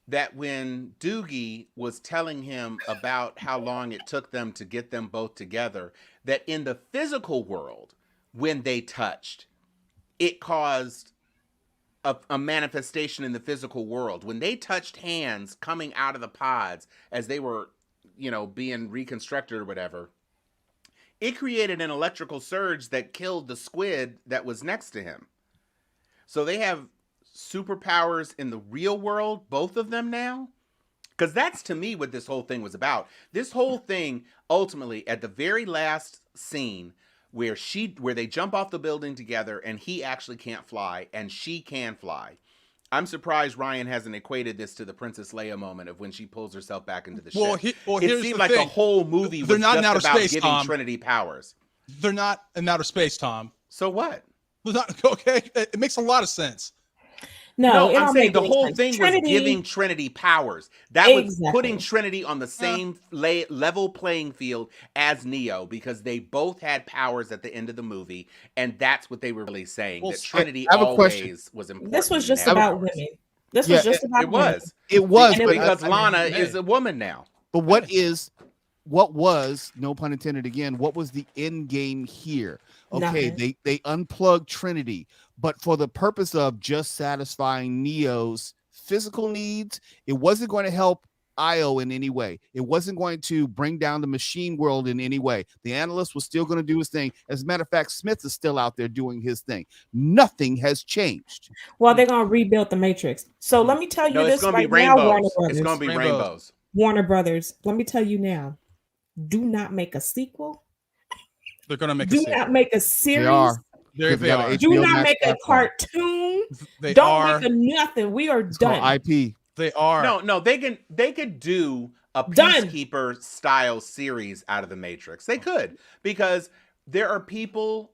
that when Doogie was telling him about how long it took them to get them both together, that in the physical world, when they touched, it caused a manifestation in the physical world. When they touched hands coming out of the pods as they were, being reconstructed or whatever, it created an electrical surge that killed the squid that was next to him. So they have superpowers in the real world, both of them now? Because that's, to me, what this whole thing was about. This whole thing, ultimately, at the very last scene, where they jump off the building together and he actually can't fly and she can fly. I'm surprised Ryan hasn't equated this to the Princess Leia moment of when she pulls herself back into the ship. It seemed like the whole movie was not in just outer about space, giving Tom. Trinity powers. They're not in outer space, Tom. So what? They're not, okay, it makes a lot of sense. No, it I'm don't saying make the any whole sense. thing Trinity- was giving Trinity powers. That was Exactly. putting Trinity on the same level playing field as Neo, because they both had powers at the end of the movie, and that's what they were really saying, Well, that Trinity I have a question. always was important. This was in just that about powers. women. This Yeah, was just about It women. was. It was, And it but, Because I mean, Lana hey. is a woman now. but what was, no pun intended again, what was the end game here? Okay, Nothing. they unplugged Trinity, but for the purpose of just satisfying Neo's physical needs, it wasn't going to help Io in any way. It wasn't going to bring down the machine world in any way. The analyst was still going to do his thing. As a matter of fact, Smith is still out there doing his thing. Nothing has changed. Well, they're gonna rebuild the Matrix. So let me tell you No, it's this going to be right now, Warner rainbows. Brothers. It's going to be Rainbows. rainbows. Warner Brothers. Let me tell you now. Do not make a sequel. They're going to make a Do sequel. not make a series. They are. They They got are. an Do HBO not Max make a platform. cartoon. They Don't are. make a nothing. We are It's called done. IP. They are. No, they could do a Done. Peacekeeper style series out of the Matrix. They could, because there are people.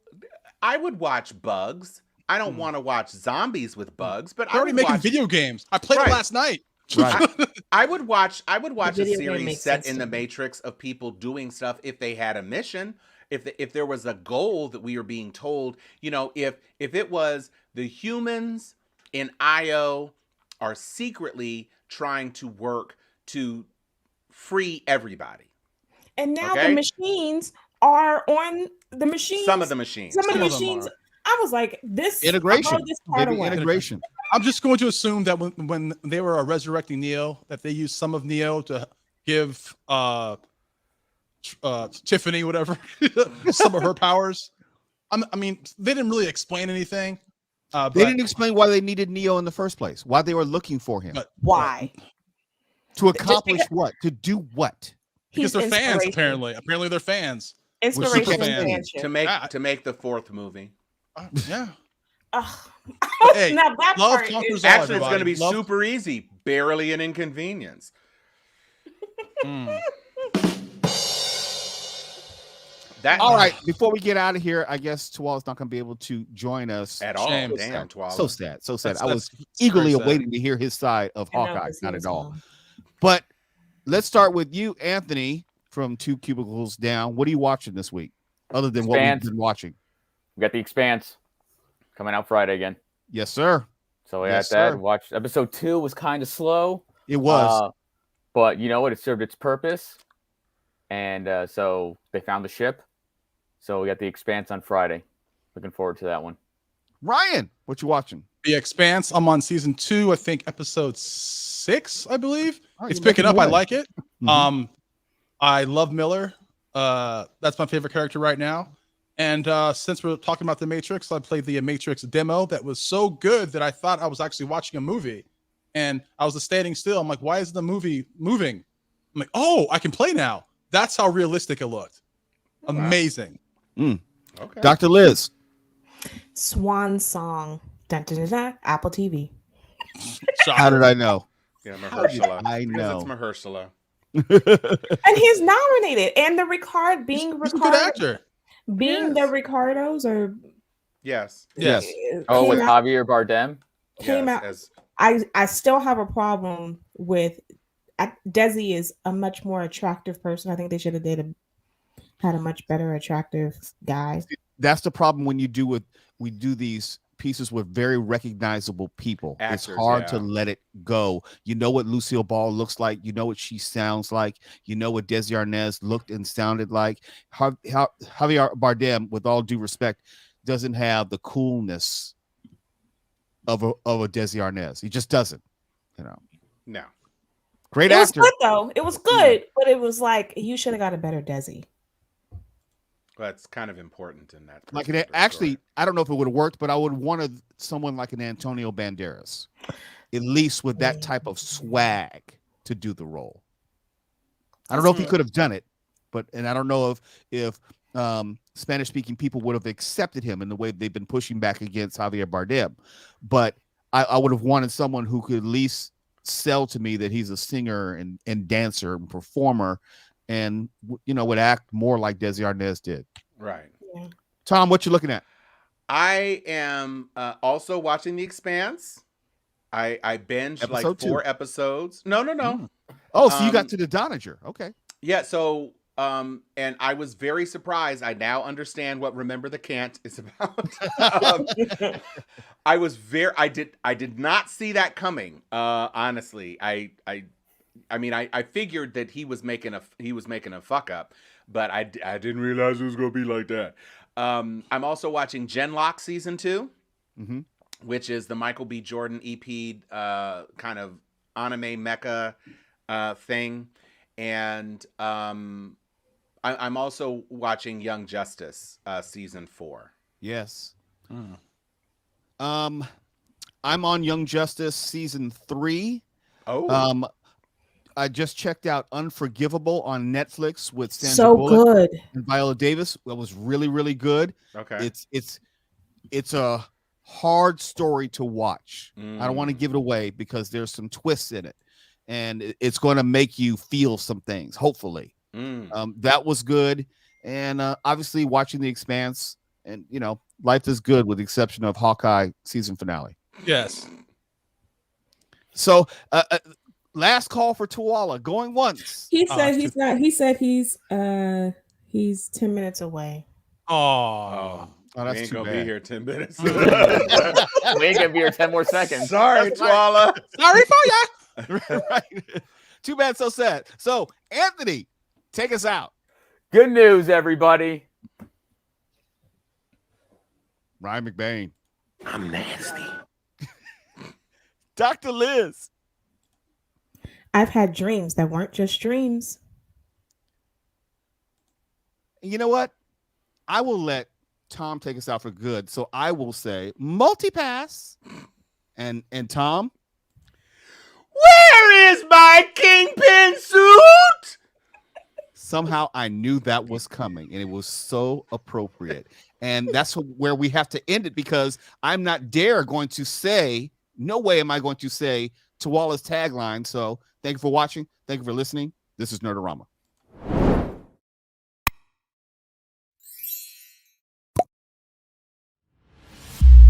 I would watch Bugs. I don't want to watch zombies with bugs, but They're I already would making watch. video games. I played Right. it last night. Right. I would watch a video game series makes set sense in to the me. Matrix of people doing stuff if they had a mission, if there was a goal that we were being told, if it was the humans in Io are secretly trying to work to free everybody. And now Okay. the machines are on the machines. Some of the machines. Some of the Some of them machines. are. I was like, this Integration. I heard this part Maybe away. integration. I'm just going to assume that when they were resurrecting Neo, that they used some of Neo to give Tiffany, whatever, some of her powers. I mean, they didn't really explain anything. They But didn't explain why they needed Neo in the first place, why they were looking for him. But- Why? To accomplish because- what? To do what? because He's they're fans, inspiration. apparently they're fans. Inspiration super and fans. fanship. to make the fourth movie. Yeah. Ugh. Hey, Now that love part conquers is all. Actually, it's going to everybody. be Love- super easy, barely an inconvenience. Mm. All right, before we get out of here, I guess Tuala's not going to be able to join us At all. Shame. Damn, Twala. So sad, so sad. That's- I was that's eagerly very sad. awaiting to hear his side of I know, Hawkeye. 'cause he Not was at all. gone. But let's start with you, Anthony, from Two Cubicles Down. What are you watching this week, other than what we've Expanse. been watching? We got The Expanse coming out Friday again. Yes, sir. So we Yes, got that. sir. Watched episode 2 was kind of slow. It was. But you know what? It served its purpose. And so they found the ship. So we got The Expanse on Friday. Looking forward to that one. Ryan, what you watching? The Expanse. I'm on season 2. I think episode 6. I believe Oh, it's you're picking making up. I way. like it. Mhm. I love Miller. That's my favorite character right now. And since we're talking about the Matrix, I played the Matrix demo that was so good that I thought I was actually watching a movie. And I was just standing still. I'm like, why is the movie moving? I'm like, oh, I can play now. That's how realistic it looked. Oh, wow. Amazing. Okay. Dr. Liz. Swan Song. Dun, dun, dun, dun, Apple TV. How did I know? Yeah, How did Mahershala. I Because know? it's Mahershala. And he's nominated. And the Ricard being He's a good Ricardo, actor. being Yes. the Ricardos or Yes. Yes. Oh, with came out, Javier Bardem. came Yes, out. as I still have a problem with. Desi is a much more attractive person. I think they should have had a much better attractive guy. That's the problem when we do these pieces with very recognizable people. It's Actors, hard to yeah. let it go. You know what Lucille Ball looks like. You know what she sounds like. You know what Desi Arnaz looked and sounded like. Javier Bardem, with all due respect, doesn't have the coolness of a Desi Arnaz. He just doesn't. You know, no. great It was actor. good though. It was good, but it was like you should have got a better Desi. That's kind of important in that. Like particular actually, story. I don't know if it would have worked, but I would have wanted someone like an Antonio Banderas, at least with that type of swag, to do the role. I don't know if he could have done it, and I don't know if Spanish-speaking people would have accepted him in the way they've been pushing back against Javier Bardem. But I would have wanted someone who could at least sell to me that he's a singer and dancer and performer, and would act more like Desi Arnaz did. Right. Yeah. Tom, what you looking at? I am also watching The Expanse. I binged like Episode 4 2. episodes. No. Oh, so you got to the Donager. Okay. Yeah, so and I was very surprised. I now understand what Remember the Can't is about. I did not see that coming. Honestly, I mean, I figured that he was making a fuck up, but I didn't realize it was gonna be like that. I'm also watching Genlock season 2, which is the Michael B. Jordan EP kind of anime mecha thing, and I'm also watching Young Justice season 4. Yes. I'm on Young Justice season 3. Oh. I just checked out Unforgivable on Netflix with Sandra So Bullock good. and Viola Davis. That was really, really good. Okay. It's a hard story to watch. I don't want to give it away because there's some twists in it, and it's going to make you feel some things. Hopefully, that was good. And obviously, watching The Expanse, and life is good with the exception of Hawkeye season finale. Yes. So, last call for Tuala. Going once. He said he's not. He said he's 10 minutes away. Oh, Oh, we that's ain't too gonna bad. be here 10 minutes. We ain't gonna be here 10 more seconds. Sorry, Twala. sorry for ya. Right. Too bad, so sad. So, Anthony, take us out. Good news, everybody. Ryan McBain. I'm nasty. Dr. Liz. I've had dreams that weren't just dreams. You know what? I will let Tom take us out for good. So I will say multipass. And Tom? Where is my kingpin suit? Somehow I knew that was coming, and it was so appropriate. And that's where we have to end it, because I'm not going to say, no way am I going to say Tuala's tagline. So thank you for watching. Thank you for listening. This is Nerd-O-Rama.